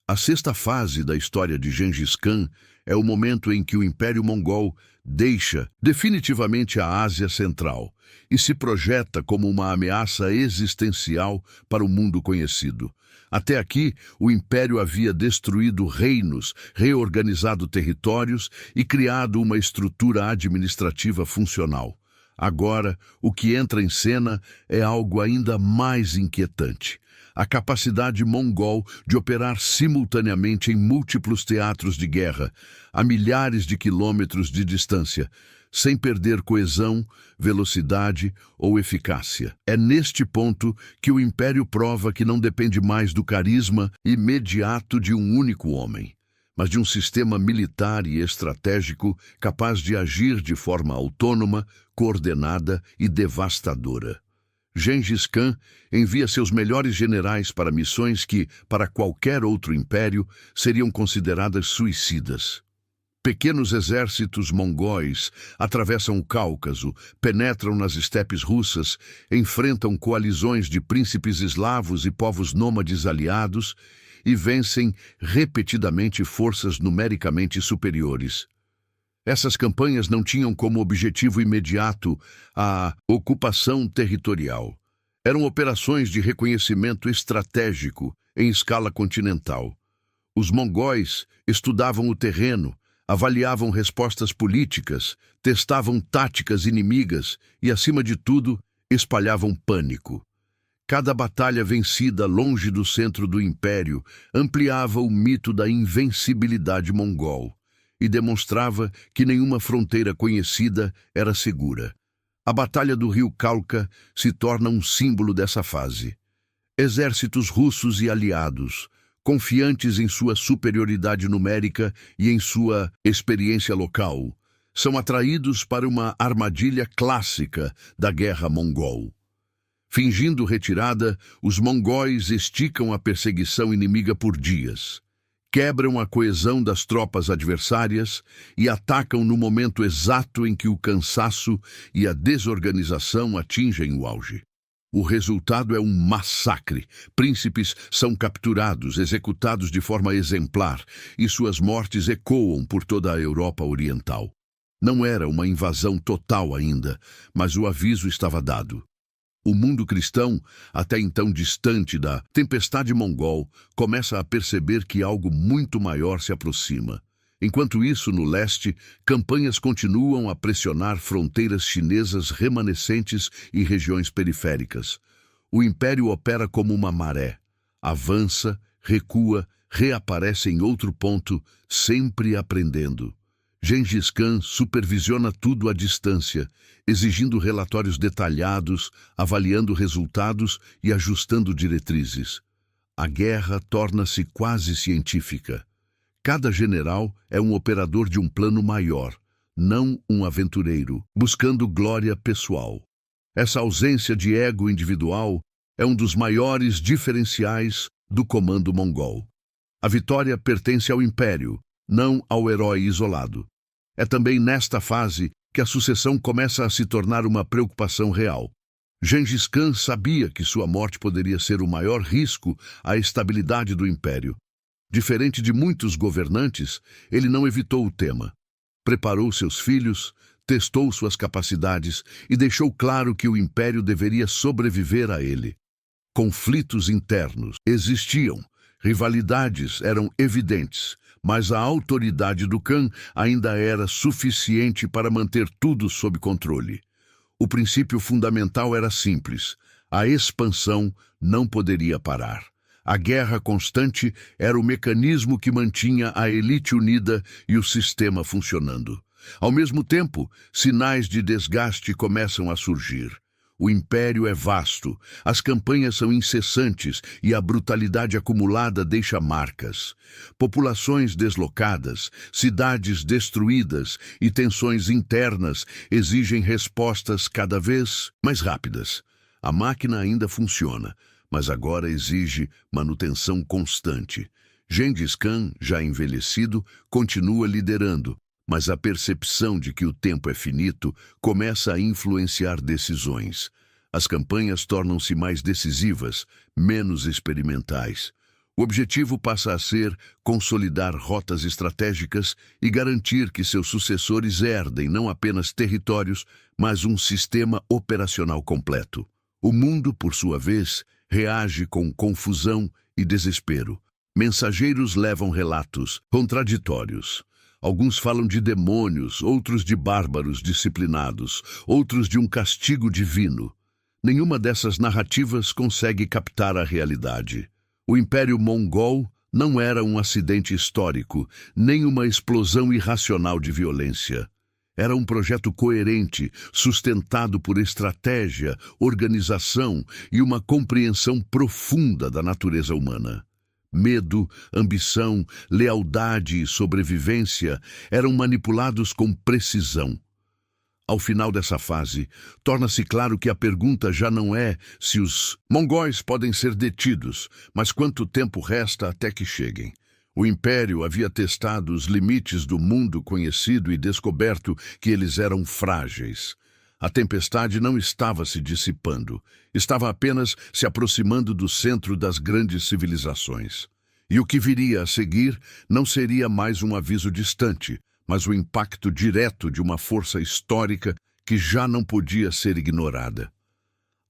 A sexta fase da história de Gengis Khan é o momento em que o Império Mongol deixa definitivamente a Ásia Central e se projeta como uma ameaça existencial para o mundo conhecido. Até aqui, o Império havia destruído reinos, reorganizado territórios e criado uma estrutura administrativa funcional. Agora, o que entra em cena é algo ainda mais inquietante. A capacidade mongol de operar simultaneamente em múltiplos teatros de guerra, a milhares de quilômetros de distância, sem perder coesão, velocidade ou eficácia. É neste ponto que o Império prova que não depende mais do carisma imediato de um único homem, mas de um sistema militar e estratégico capaz de agir de forma autônoma, coordenada e devastadora. Gengis Khan envia seus melhores generais para missões que, para qualquer outro império, seriam consideradas suicidas. Pequenos exércitos mongóis atravessam o Cáucaso, penetram nas estepes russas, enfrentam coalizões de príncipes eslavos e povos nômades aliados e vencem repetidamente forças numericamente superiores. Essas campanhas não tinham como objetivo imediato a ocupação territorial. Eram operações de reconhecimento estratégico em escala continental. Os mongóis estudavam o terreno, avaliavam respostas políticas, testavam táticas inimigas e, acima de tudo, espalhavam pânico. Cada batalha vencida longe do centro do império ampliava o mito da invencibilidade mongol e demonstrava que nenhuma fronteira conhecida era segura. A Batalha do Rio Khalkha se torna um símbolo dessa fase. Exércitos russos e aliados, confiantes em sua superioridade numérica e em sua experiência local, são atraídos para uma armadilha clássica da guerra mongol. Fingindo retirada, os mongóis esticam a perseguição inimiga por dias. Quebram a coesão das tropas adversárias e atacam no momento exato em que o cansaço e a desorganização atingem o auge. O resultado é um massacre. Príncipes são capturados, executados de forma exemplar, e suas mortes ecoam por toda a Europa Oriental. Não era uma invasão total ainda, mas o aviso estava dado. O mundo cristão, até então distante da tempestade mongol, começa a perceber que algo muito maior se aproxima. Enquanto isso, no leste, campanhas continuam a pressionar fronteiras chinesas remanescentes e regiões periféricas. O império opera como uma maré. Avança, recua, reaparece em outro ponto, sempre aprendendo. Gengis Khan supervisiona tudo à distância, exigindo relatórios detalhados, avaliando resultados e ajustando diretrizes. A guerra torna-se quase científica. Cada general é um operador de um plano maior, não um aventureiro, buscando glória pessoal. Essa ausência de ego individual é um dos maiores diferenciais do comando mongol. A vitória pertence ao império, não ao herói isolado. É também nesta fase que a sucessão começa a se tornar uma preocupação real. Gengis Khan sabia que sua morte poderia ser o maior risco à estabilidade do império. Diferente de muitos governantes, ele não evitou o tema. Preparou seus filhos, testou suas capacidades e deixou claro que o império deveria sobreviver a ele. Conflitos internos existiam, rivalidades eram evidentes, mas a autoridade do Khan ainda era suficiente para manter tudo sob controle. O princípio fundamental era simples: a expansão não poderia parar. A guerra constante era o mecanismo que mantinha a elite unida e o sistema funcionando. Ao mesmo tempo, sinais de desgaste começam a surgir. O império é vasto, as campanhas são incessantes e a brutalidade acumulada deixa marcas. Populações deslocadas, cidades destruídas e tensões internas exigem respostas cada vez mais rápidas. A máquina ainda funciona, mas agora exige manutenção constante. Gengis Khan, já envelhecido, continua liderando, mas a percepção de que o tempo é finito começa a influenciar decisões. As campanhas tornam-se mais decisivas, menos experimentais. O objetivo passa a ser consolidar rotas estratégicas e garantir que seus sucessores herdem não apenas territórios, mas um sistema operacional completo. O mundo, por sua vez, reage com confusão e desespero. Mensageiros levam relatos contraditórios. Alguns falam de demônios, outros de bárbaros disciplinados, outros de um castigo divino. Nenhuma dessas narrativas consegue captar a realidade. O Império Mongol não era um acidente histórico, nem uma explosão irracional de violência. Era um projeto coerente, sustentado por estratégia, organização e uma compreensão profunda da natureza humana. Medo, ambição, lealdade e sobrevivência eram manipulados com precisão. Ao final dessa fase, torna-se claro que a pergunta já não é se os mongóis podem ser detidos, mas quanto tempo resta até que cheguem. O Império havia testado os limites do mundo conhecido e descoberto que eles eram frágeis. A tempestade não estava se dissipando, estava apenas se aproximando do centro das grandes civilizações. E o que viria a seguir não seria mais um aviso distante, mas o impacto direto de uma força histórica que já não podia ser ignorada.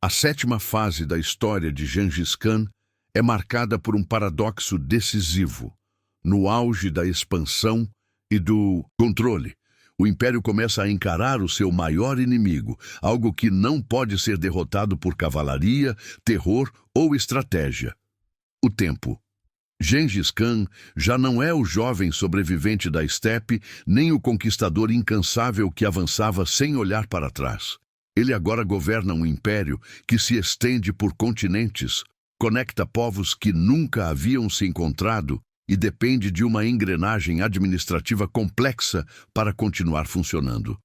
A sétima fase da história de Gengis Khan é marcada por um paradoxo decisivo. No auge da expansão e do controle, o Império começa a encarar o seu maior inimigo, algo que não pode ser derrotado por cavalaria, terror ou estratégia: o tempo. Gengis Khan já não é o jovem sobrevivente da estepe, nem o conquistador incansável que avançava sem olhar para trás. Ele agora governa um império que se estende por continentes, conecta povos que nunca haviam se encontrado e depende de uma engrenagem administrativa complexa para continuar funcionando.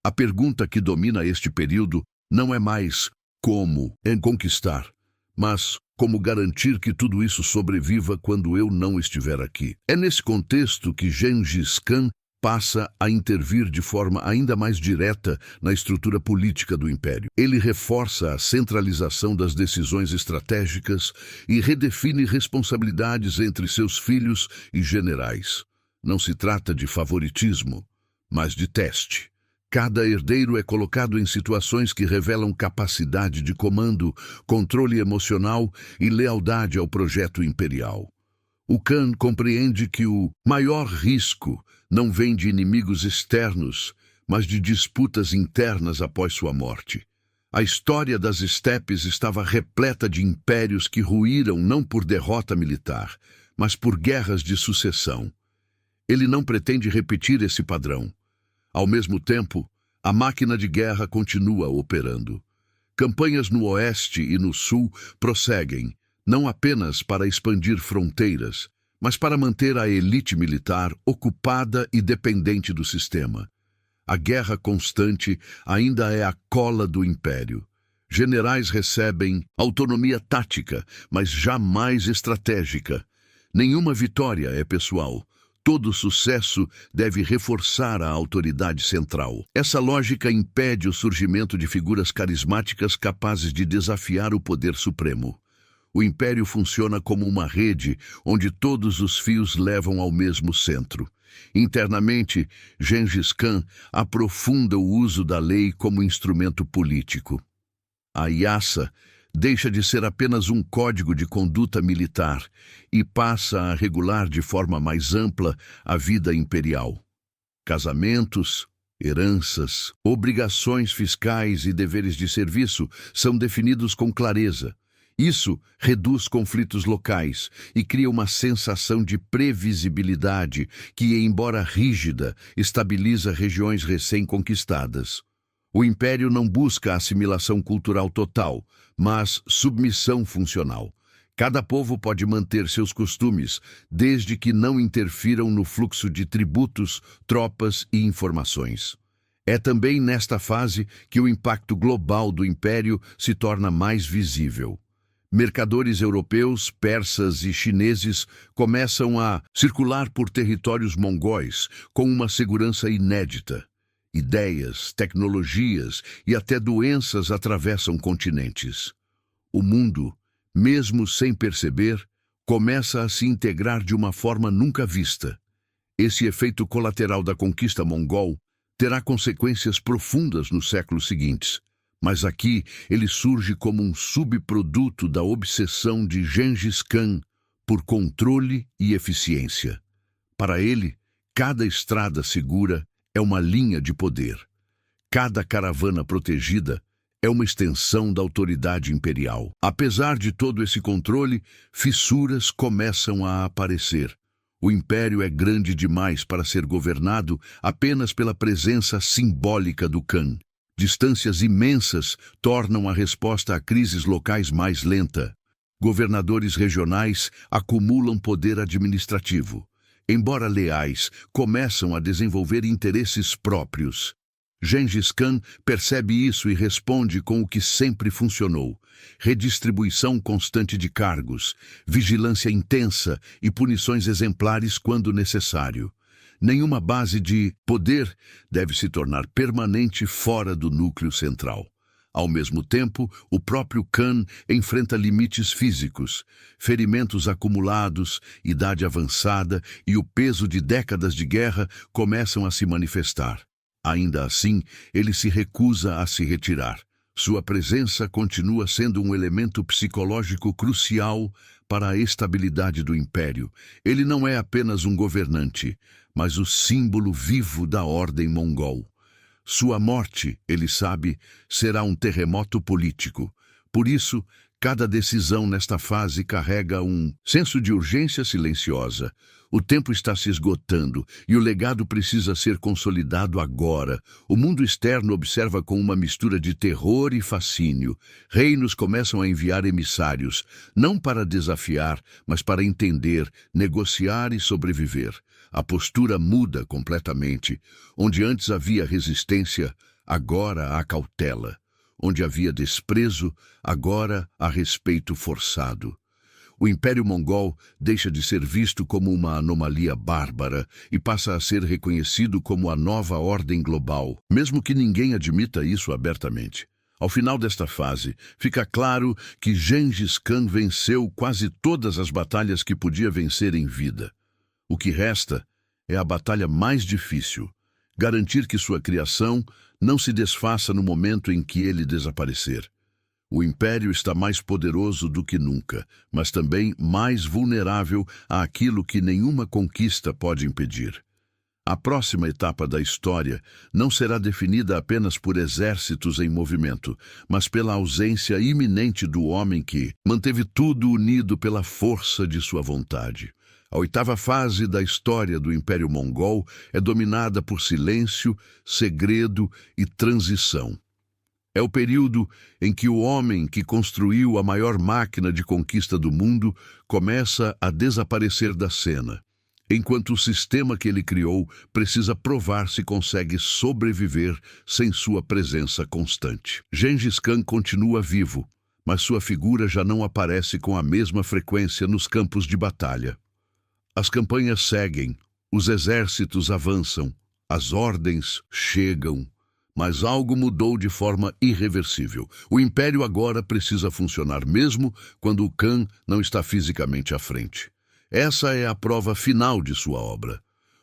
A pergunta que domina este período não é mais como conquistar, mas como garantir que tudo isso sobreviva quando eu não estiver aqui. É nesse contexto que Gengis Khan passa a intervir de forma ainda mais direta na estrutura política do Império. Ele reforça a centralização das decisões estratégicas e redefine responsabilidades entre seus filhos e generais. Não se trata de favoritismo, mas de teste. Cada herdeiro é colocado em situações que revelam capacidade de comando, controle emocional e lealdade ao projeto imperial. O Khan compreende que o maior risco não vem de inimigos externos, mas de disputas internas após sua morte. A história das estepes estava repleta de impérios que ruíram não por derrota militar, mas por guerras de sucessão. Ele não pretende repetir esse padrão. Ao mesmo tempo, a máquina de guerra continua operando. Campanhas no oeste e no sul prosseguem, não apenas para expandir fronteiras, mas para manter a elite militar ocupada e dependente do sistema. A guerra constante ainda é a cola do império. Generais recebem autonomia tática, mas jamais estratégica. Nenhuma vitória é pessoal. Todo sucesso deve reforçar a autoridade central. Essa lógica impede o surgimento de figuras carismáticas capazes de desafiar o poder supremo. O império funciona como uma rede onde todos os fios levam ao mesmo centro. Internamente, Gengis Khan aprofunda o uso da lei como instrumento político. A Yasa deixa de ser apenas um código de conduta militar e passa a regular de forma mais ampla a vida imperial. Casamentos, heranças, obrigações fiscais e deveres de serviço são definidos com clareza. Isso reduz conflitos locais e cria uma sensação de previsibilidade que, embora rígida, estabiliza regiões recém-conquistadas. O império não busca assimilação cultural total, mas submissão funcional. Cada povo pode manter seus costumes, desde que não interfiram no fluxo de tributos, tropas e informações. É também nesta fase que o impacto global do império se torna mais visível. Mercadores europeus, persas e chineses começam a circular por territórios mongóis com uma segurança inédita. Ideias, tecnologias e até doenças atravessam continentes. O mundo, mesmo sem perceber, começa a se integrar de uma forma nunca vista. Esse efeito colateral da conquista mongol terá consequências profundas nos séculos seguintes. Mas aqui ele surge como um subproduto da obsessão de Gengis Khan por controle e eficiência. Para ele, cada estrada segura é uma linha de poder. Cada caravana protegida é uma extensão da autoridade imperial. Apesar de todo esse controle, fissuras começam a aparecer. O império é grande demais para ser governado apenas pela presença simbólica do Khan. Distâncias imensas tornam a resposta a crises locais mais lenta. Governadores regionais acumulam poder administrativo. Embora leais, começam a desenvolver interesses próprios. Gengis Khan percebe isso e responde com o que sempre funcionou: redistribuição constante de cargos, vigilância intensa e punições exemplares quando necessário. Nenhuma base de poder deve se tornar permanente fora do núcleo central. Ao mesmo tempo, o próprio Khan enfrenta limites físicos, ferimentos acumulados, idade avançada e o peso de décadas de guerra começam a se manifestar. Ainda assim, ele se recusa a se retirar. Sua presença continua sendo um elemento psicológico crucial para a estabilidade do império. Ele não é apenas um governante, mas o símbolo vivo da ordem mongol. Sua morte, ele sabe, será um terremoto político. Por isso, cada decisão nesta fase carrega um senso de urgência silenciosa. O tempo está se esgotando e o legado precisa ser consolidado agora. O mundo externo observa com uma mistura de terror e fascínio. Reinos começam a enviar emissários, não para desafiar, mas para entender, negociar e sobreviver. A postura muda completamente. Onde antes havia resistência, agora há cautela. Onde havia desprezo, agora há respeito forçado. O Império Mongol deixa de ser visto como uma anomalia bárbara e passa a ser reconhecido como a nova ordem global, mesmo que ninguém admita isso abertamente. Ao final desta fase, fica claro que Gengis Khan venceu quase todas as batalhas que podia vencer em vida. O que resta é a batalha mais difícil: garantir que sua criação não se desfaça no momento em que ele desaparecer. O império está mais poderoso do que nunca, mas também mais vulnerável àquilo que nenhuma conquista pode impedir. A próxima etapa da história não será definida apenas por exércitos em movimento, mas pela ausência iminente do homem que manteve tudo unido pela força de sua vontade. A oitava fase da história do Império Mongol é dominada por silêncio, segredo e transição. É o período em que o homem que construiu a maior máquina de conquista do mundo começa a desaparecer da cena, enquanto o sistema que ele criou precisa provar se consegue sobreviver sem sua presença constante. Gengis Khan continua vivo, mas sua figura já não aparece com a mesma frequência nos campos de batalha. As campanhas seguem, os exércitos avançam, as ordens chegam. Mas algo mudou de forma irreversível. O império agora precisa funcionar mesmo quando o Khan não está fisicamente à frente. Essa é a prova final de sua obra.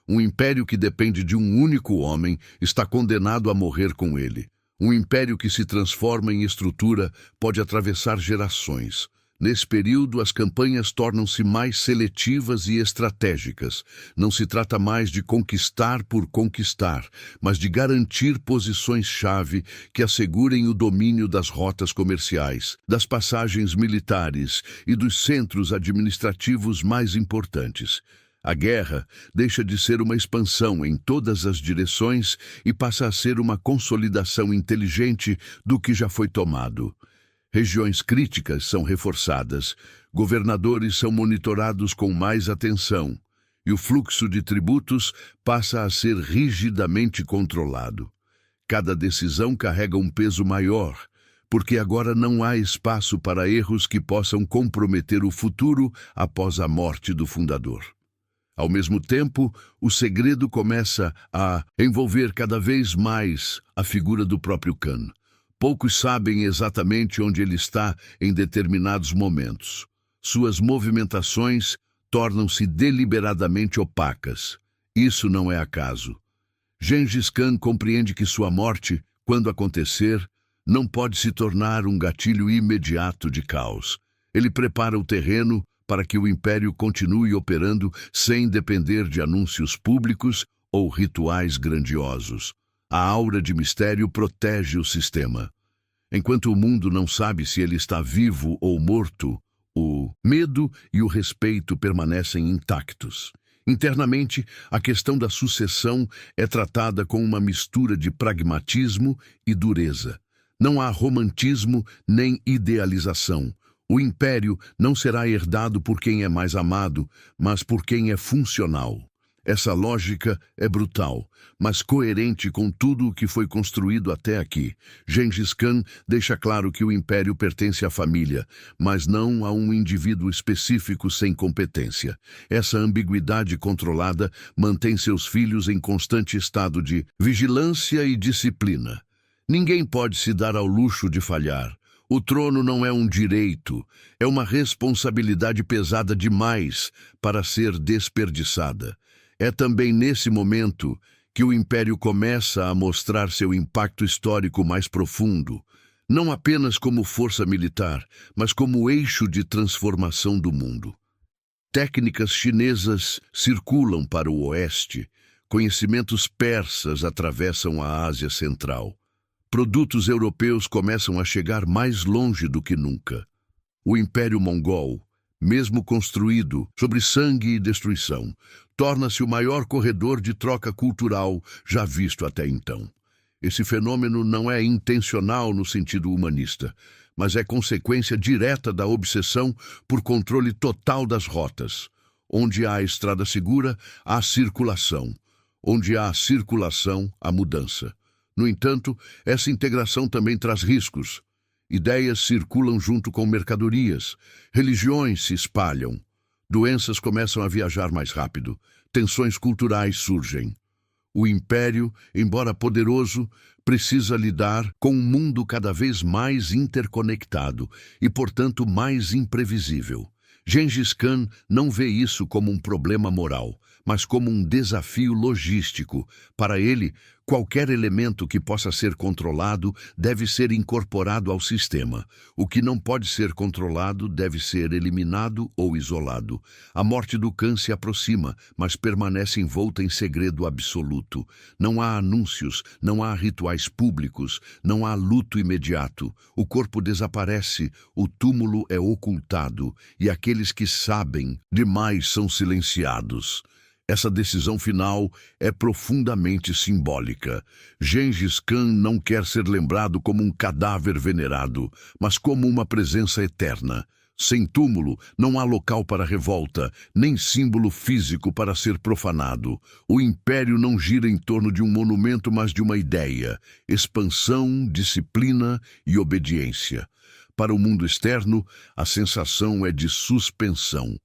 Um império que depende de um único homem está condenado a morrer com ele. Um império que se transforma em estrutura pode atravessar gerações. Nesse período, as campanhas tornam-se mais seletivas e estratégicas. Não se trata mais de conquistar por conquistar, mas de garantir posições-chave que assegurem o domínio das rotas comerciais, das passagens militares e dos centros administrativos mais importantes. A guerra deixa de ser uma expansão em todas as direções e passa a ser uma consolidação inteligente do que já foi tomado. Regiões críticas são reforçadas, governadores são monitorados com mais atenção e o fluxo de tributos passa a ser rigidamente controlado. Cada decisão carrega um peso maior, porque agora não há espaço para erros que possam comprometer o futuro após a morte do fundador. Ao mesmo tempo, o segredo começa a envolver cada vez mais a figura do próprio Khan. Poucos sabem exatamente onde ele está em determinados momentos. Suas movimentações tornam-se deliberadamente opacas. Isso não é acaso. Gengis Khan compreende que sua morte, quando acontecer, não pode se tornar um gatilho imediato de caos. Ele prepara o terreno para que o império continue operando sem depender de anúncios públicos ou rituais grandiosos. A aura de mistério protege o sistema. Enquanto o mundo não sabe se ele está vivo ou morto, o medo e o respeito permanecem intactos. Internamente, a questão da sucessão é tratada com uma mistura de pragmatismo e dureza. Não há romantismo nem idealização. O império não será herdado por quem é mais amado, mas por quem é funcional. Essa lógica é brutal, mas coerente com tudo o que foi construído até aqui. Gengis Khan deixa claro que o império pertence à família, mas não a um indivíduo específico sem competência. Essa ambiguidade controlada mantém seus filhos em constante estado de vigilância e disciplina. Ninguém pode se dar ao luxo de falhar. O trono não é um direito, é uma responsabilidade pesada demais para ser desperdiçada. É também nesse momento que o império começa a mostrar seu impacto histórico mais profundo, não apenas como força militar, mas como eixo de transformação do mundo. Técnicas chinesas circulam para o oeste, conhecimentos persas atravessam a Ásia Central. Produtos europeus começam a chegar mais longe do que nunca. O Império Mongol, mesmo construído sobre sangue e destruição, torna-se o maior corredor de troca cultural já visto até então. Esse fenômeno não é intencional no sentido humanista, mas é consequência direta da obsessão por controle total das rotas. Onde há estrada segura, há circulação. Onde há circulação, há mudança. No entanto, essa integração também traz riscos. Ideias circulam junto com mercadorias, religiões se espalham, doenças começam a viajar mais rápido, tensões culturais surgem. O império, embora poderoso, precisa lidar com um mundo cada vez mais interconectado e, portanto, mais imprevisível. Gengis Khan não vê isso como um problema moral, mas como um desafio logístico. Para ele, qualquer elemento que possa ser controlado deve ser incorporado ao sistema. O que não pode ser controlado deve ser eliminado ou isolado. A morte do Khan se aproxima, mas permanece envolta em segredo absoluto. Não há anúncios, não há rituais públicos, não há luto imediato. O corpo desaparece, o túmulo é ocultado e aqueles que sabem demais são silenciados. Essa decisão final é profundamente simbólica. Gengis Khan não quer ser lembrado como um cadáver venerado, mas como uma presença eterna. Sem túmulo, não há local para revolta, nem símbolo físico para ser profanado. O império não gira em torno de um monumento, mas de uma ideia: expansão, disciplina e obediência. Para o mundo externo, a sensação é de suspensão.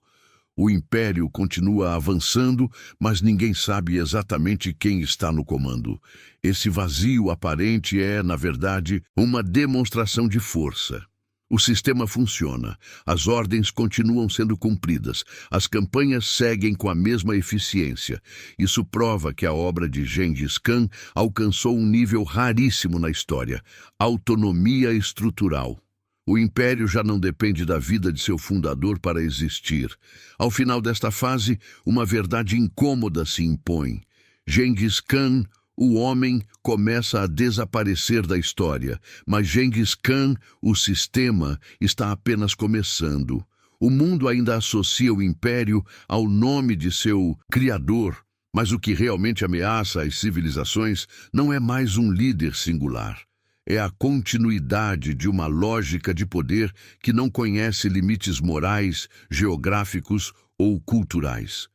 O império continua avançando, mas ninguém sabe exatamente quem está no comando. Esse vazio aparente é, na verdade, uma demonstração de força. O sistema funciona, as ordens continuam sendo cumpridas, as campanhas seguem com a mesma eficiência. Isso prova que a obra de Gengis Khan alcançou um nível raríssimo na história: autonomia estrutural. O império já não depende da vida de seu fundador para existir. Ao final desta fase, uma verdade incômoda se impõe. Gengis Khan, o homem, começa a desaparecer da história, mas Gengis Khan, o sistema, está apenas começando. O mundo ainda associa o império ao nome de seu criador, mas o que realmente ameaça as civilizações não é mais um líder singular. É a continuidade de uma lógica de poder que não conhece limites morais, geográficos ou culturais.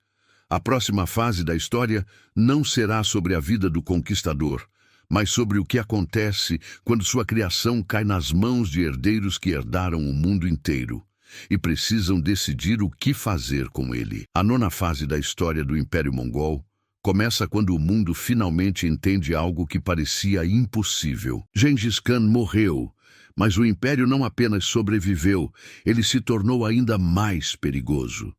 A próxima fase da história não será sobre a vida do conquistador, mas sobre o que acontece quando sua criação cai nas mãos de herdeiros que herdaram o mundo inteiro e precisam decidir o que fazer com ele. A nona fase da história do Império Mongol começa quando o mundo finalmente entende algo que parecia impossível. Gengis Khan morreu, mas o império não apenas sobreviveu, ele se tornou ainda mais perigoso.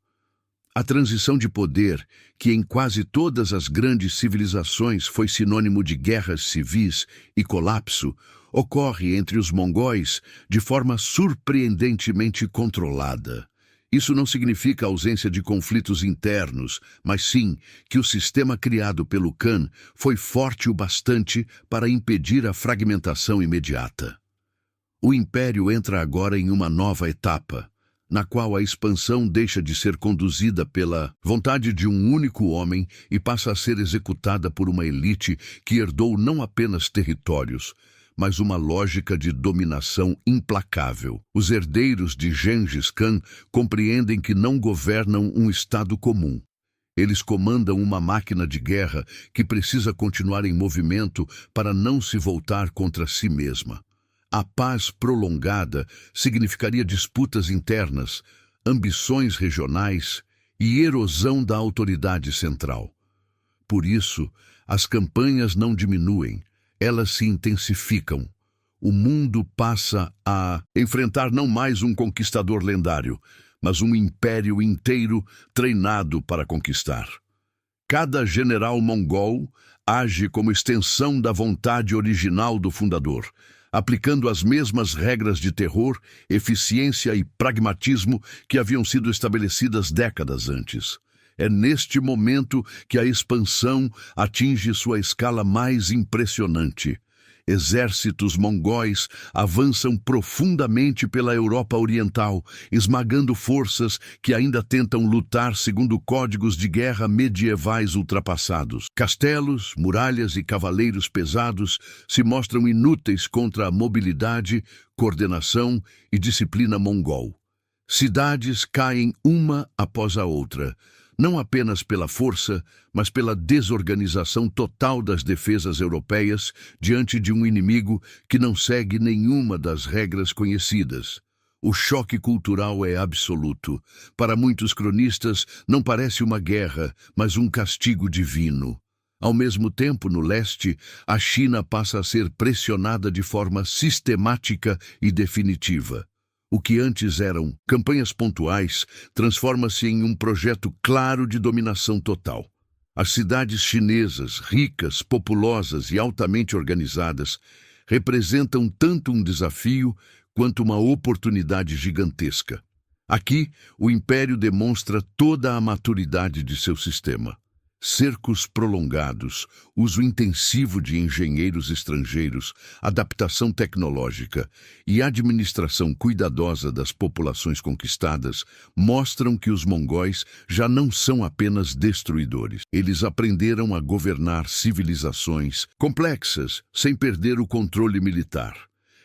A transição de poder, que em quase todas as grandes civilizações foi sinônimo de guerras civis e colapso, ocorre entre os mongóis de forma surpreendentemente controlada. Isso não significa ausência de conflitos internos, mas sim que o sistema criado pelo Khan foi forte o bastante para impedir a fragmentação imediata. O império entra agora em uma nova etapa, na qual a expansão deixa de ser conduzida pela vontade de um único homem e passa a ser executada por uma elite que herdou não apenas territórios, mas uma lógica de dominação implacável. Os herdeiros de Gengis Khan compreendem que não governam um estado comum. Eles comandam uma máquina de guerra que precisa continuar em movimento para não se voltar contra si mesma. A paz prolongada significaria disputas internas, ambições regionais e erosão da autoridade central. Por isso, as campanhas não diminuem, elas se intensificam. O mundo passa a enfrentar não mais um conquistador lendário, mas um império inteiro treinado para conquistar. Cada general mongol age como extensão da vontade original do fundador, aplicando as mesmas regras de terror, eficiência e pragmatismo que haviam sido estabelecidas décadas antes. É neste momento que a expansão atinge sua escala mais impressionante. Exércitos mongóis avançam profundamente pela Europa Oriental, esmagando forças que ainda tentam lutar segundo códigos de guerra medievais ultrapassados. Castelos, muralhas e cavaleiros pesados se mostram inúteis contra a mobilidade, coordenação e disciplina mongol. Cidades caem uma após a outra, não apenas pela força, mas pela desorganização total das defesas europeias diante de um inimigo que não segue nenhuma das regras conhecidas. O choque cultural é absoluto. Para muitos cronistas, não parece uma guerra, mas um castigo divino. Ao mesmo tempo, no leste, a China passa a ser pressionada de forma sistemática e definitiva. O que antes eram campanhas pontuais transforma-se em um projeto claro de dominação total. As cidades chinesas, ricas, populosas e altamente organizadas, representam tanto um desafio quanto uma oportunidade gigantesca. Aqui, o império demonstra toda a maturidade de seu sistema. Cercos prolongados, uso intensivo de engenheiros estrangeiros, adaptação tecnológica e administração cuidadosa das populações conquistadas mostram que os mongóis já não são apenas destruidores. Eles aprenderam a governar civilizações complexas sem perder o controle militar.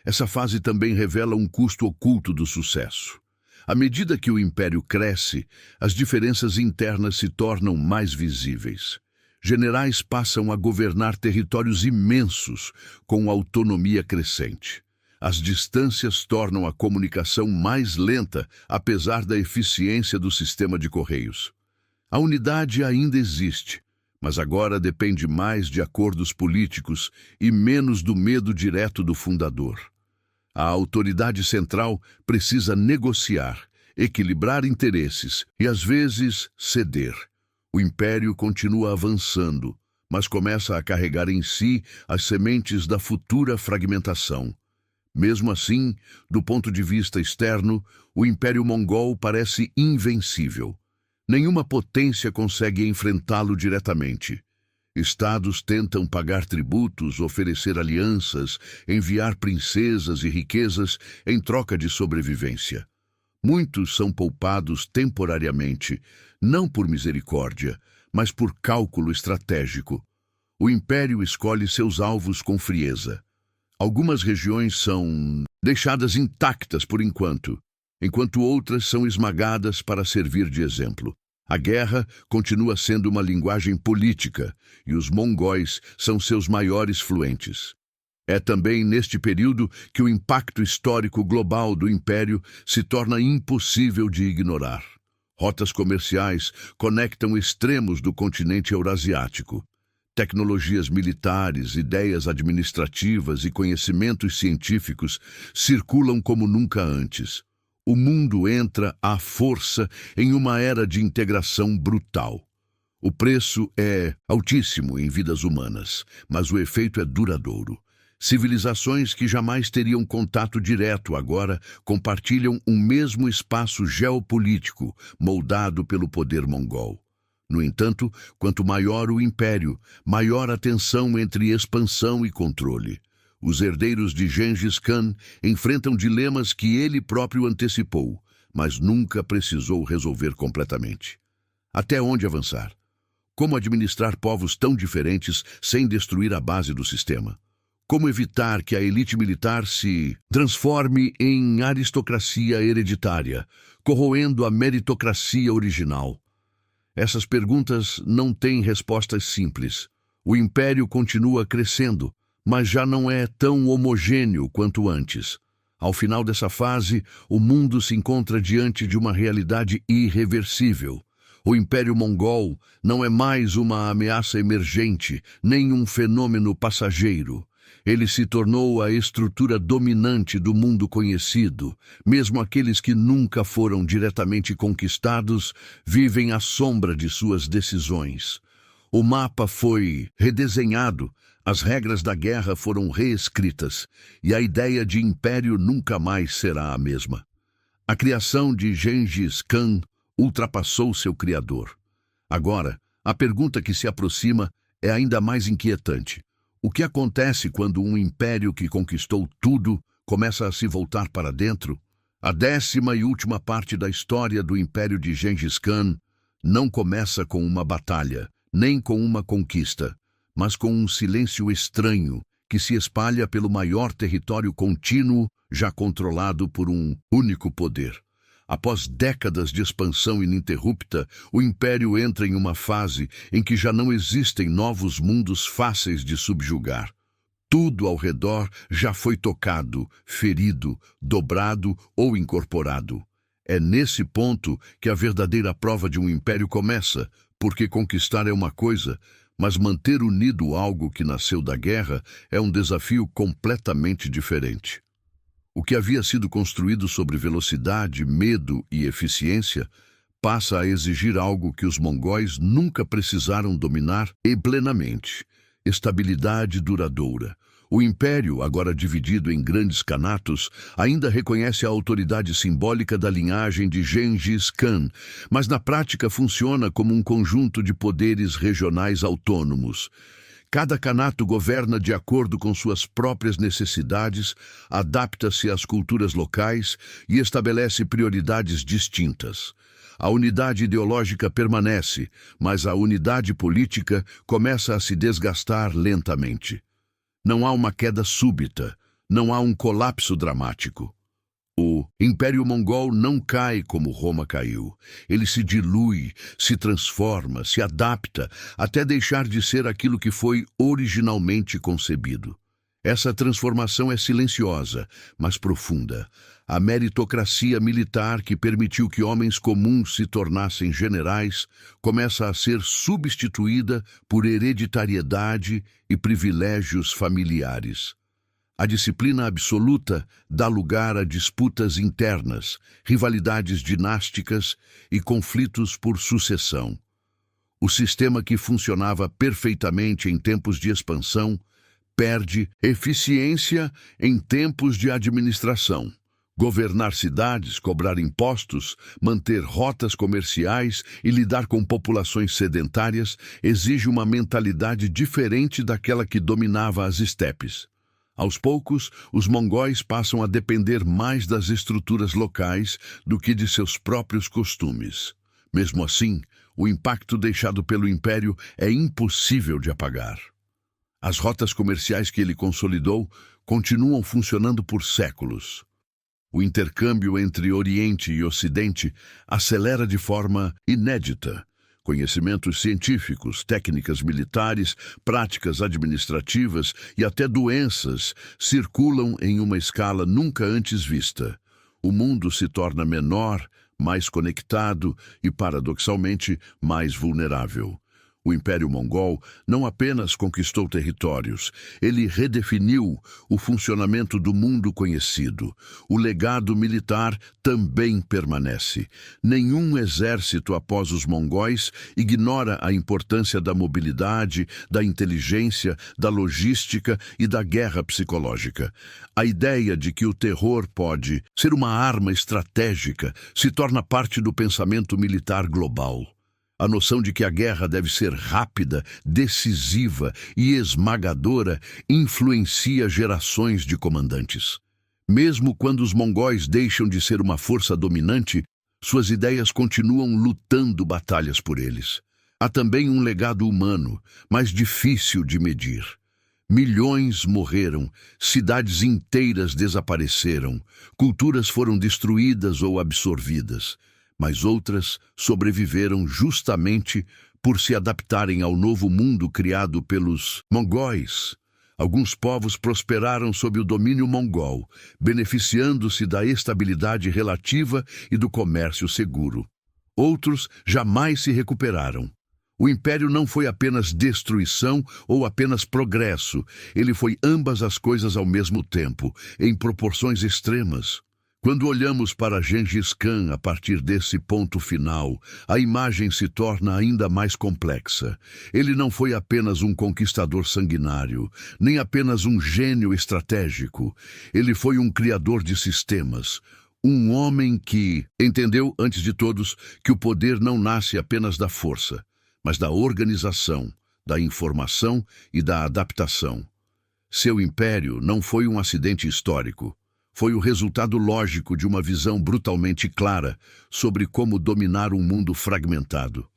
Essa fase também revela um custo oculto do sucesso. À medida que o império cresce, as diferenças internas se tornam mais visíveis. Generais passam a governar territórios imensos, com autonomia crescente. As distâncias tornam a comunicação mais lenta, apesar da eficiência do sistema de correios. A unidade ainda existe, mas agora depende mais de acordos políticos e menos do medo direto do fundador. A autoridade central precisa negociar, equilibrar interesses e, às vezes, ceder. O império continua avançando, mas começa a carregar em si as sementes da futura fragmentação. Mesmo assim, do ponto de vista externo, o Império Mongol parece invencível. Nenhuma potência consegue enfrentá-lo diretamente. Estados tentam pagar tributos, oferecer alianças, enviar princesas e riquezas em troca de sobrevivência. Muitos são poupados temporariamente, não por misericórdia, mas por cálculo estratégico. O império escolhe seus alvos com frieza. Algumas regiões são deixadas intactas por enquanto outras são esmagadas para servir de exemplo. A guerra continua sendo uma linguagem política e os mongóis são seus maiores fluentes. É também neste período que o impacto histórico global do império se torna impossível de ignorar. Rotas comerciais conectam extremos do continente eurasiático. Tecnologias militares, ideias administrativas e conhecimentos científicos circulam como nunca antes. O mundo entra à força em uma era de integração brutal. O preço é altíssimo em vidas humanas, mas o efeito é duradouro. Civilizações que jamais teriam contato direto agora compartilham um mesmo espaço geopolítico moldado pelo poder mongol. No entanto, quanto maior o império, maior a tensão entre expansão e controle. Os herdeiros de Gengis Khan enfrentam dilemas que ele próprio antecipou, mas nunca precisou resolver completamente. Até onde avançar? Como administrar povos tão diferentes sem destruir a base do sistema? Como evitar que a elite militar se transforme em aristocracia hereditária, corroendo a meritocracia original? Essas perguntas não têm respostas simples. O império continua crescendo, mas já não é tão homogêneo quanto antes. Ao final dessa fase, o mundo se encontra diante de uma realidade irreversível. O Império Mongol não é mais uma ameaça emergente, nem um fenômeno passageiro. Ele se tornou a estrutura dominante do mundo conhecido. Mesmo aqueles que nunca foram diretamente conquistados vivem à sombra de suas decisões. O mapa foi redesenhado, as regras da guerra foram reescritas, e a ideia de império nunca mais será a mesma. A criação de Gengis Khan ultrapassou seu criador. Agora, a pergunta que se aproxima é ainda mais inquietante. O que acontece quando um império que conquistou tudo começa a se voltar para dentro? A 10ª e última parte da história do Império de Gengis Khan não começa com uma batalha, nem com uma conquista, mas com um silêncio estranho que se espalha pelo maior território contínuo já controlado por um único poder. Após décadas de expansão ininterrupta, o Império entra em uma fase em que já não existem novos mundos fáceis de subjugar. Tudo ao redor já foi tocado, ferido, dobrado ou incorporado. É nesse ponto que a verdadeira prova de um império começa, porque conquistar é uma coisa, mas manter unido algo que nasceu da guerra é um desafio completamente diferente. O que havia sido construído sobre velocidade, medo e eficiência passa a exigir algo que os mongóis nunca precisaram dominar e plenamente: estabilidade duradoura. O império, agora dividido em grandes kanatos, ainda reconhece a autoridade simbólica da linhagem de Gengis Khan, mas na prática funciona como um conjunto de poderes regionais autônomos. Cada kanato governa de acordo com suas próprias necessidades, adapta-se às culturas locais e estabelece prioridades distintas. A unidade ideológica permanece, mas a unidade política começa a se desgastar lentamente. Não há uma queda súbita, não há um colapso dramático. O Império Mongol não cai como Roma caiu. Ele se dilui, se transforma, se adapta, até deixar de ser aquilo que foi originalmente concebido. Essa transformação é silenciosa, mas profunda. A meritocracia militar que permitiu que homens comuns se tornassem generais começa a ser substituída por hereditariedade e privilégios familiares. A disciplina absoluta dá lugar a disputas internas, rivalidades dinásticas e conflitos por sucessão. O sistema que funcionava perfeitamente em tempos de expansão perde eficiência em tempos de administração. Governar cidades, cobrar impostos, manter rotas comerciais e lidar com populações sedentárias exige uma mentalidade diferente daquela que dominava as estepes. Aos poucos, os mongóis passam a depender mais das estruturas locais do que de seus próprios costumes. Mesmo assim, o impacto deixado pelo Império é impossível de apagar. As rotas comerciais que ele consolidou continuam funcionando por séculos. O intercâmbio entre Oriente e Ocidente acelera de forma inédita. Conhecimentos científicos, técnicas militares, práticas administrativas e até doenças circulam em uma escala nunca antes vista. O mundo se torna menor, mais conectado e, paradoxalmente, mais vulnerável. O Império Mongol não apenas conquistou territórios, ele redefiniu o funcionamento do mundo conhecido. O legado militar também permanece. Nenhum exército após os mongóis ignora a importância da mobilidade, da inteligência, da logística e da guerra psicológica. A ideia de que o terror pode ser uma arma estratégica se torna parte do pensamento militar global. A noção de que a guerra deve ser rápida, decisiva e esmagadora influencia gerações de comandantes. Mesmo quando os mongóis deixam de ser uma força dominante, suas ideias continuam lutando batalhas por eles. Há também um legado humano, mais difícil de medir. Milhões morreram, cidades inteiras desapareceram, culturas foram destruídas ou absorvidas. Mas outras sobreviveram justamente por se adaptarem ao novo mundo criado pelos mongóis. Alguns povos prosperaram sob o domínio mongol, beneficiando-se da estabilidade relativa e do comércio seguro. Outros jamais se recuperaram. O império não foi apenas destruição ou apenas progresso, ele foi ambas as coisas ao mesmo tempo, em proporções extremas. Quando olhamos para Gengis Khan a partir desse ponto final, a imagem se torna ainda mais complexa. Ele não foi apenas um conquistador sanguinário, nem apenas um gênio estratégico. Ele foi um criador de sistemas, um homem que entendeu, antes de todos, que o poder não nasce apenas da força, mas da organização, da informação e da adaptação. Seu império não foi um acidente histórico. Foi o resultado lógico de uma visão brutalmente clara sobre como dominar um mundo fragmentado.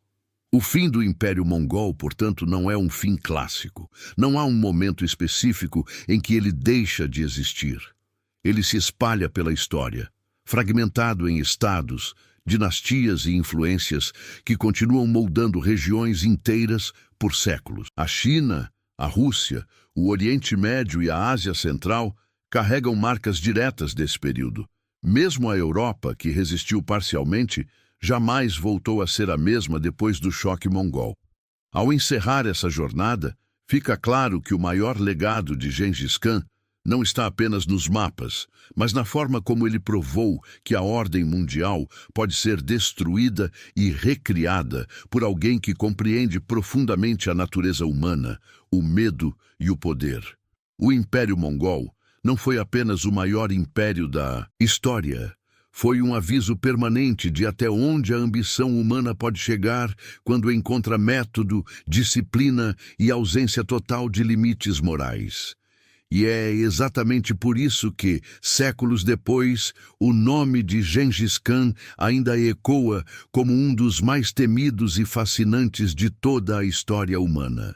O fim do Império Mongol, portanto, não é um fim clássico. Não há um momento específico em que ele deixa de existir. Ele se espalha pela história, fragmentado em estados, dinastias e influências que continuam moldando regiões inteiras por séculos. A China, a Rússia, o Oriente Médio e a Ásia Central carregam marcas diretas desse período. Mesmo a Europa, que resistiu parcialmente, jamais voltou a ser a mesma depois do choque mongol. Ao encerrar essa jornada, fica claro que o maior legado de Gengis Khan não está apenas nos mapas, mas na forma como ele provou que a ordem mundial pode ser destruída e recriada por alguém que compreende profundamente a natureza humana, o medo e o poder. O Império Mongol não foi apenas o maior império da história. Foi um aviso permanente de até onde a ambição humana pode chegar quando encontra método, disciplina e ausência total de limites morais. E é exatamente por isso que, séculos depois, o nome de Gengis Khan ainda ecoa como um dos mais temidos e fascinantes de toda a história humana.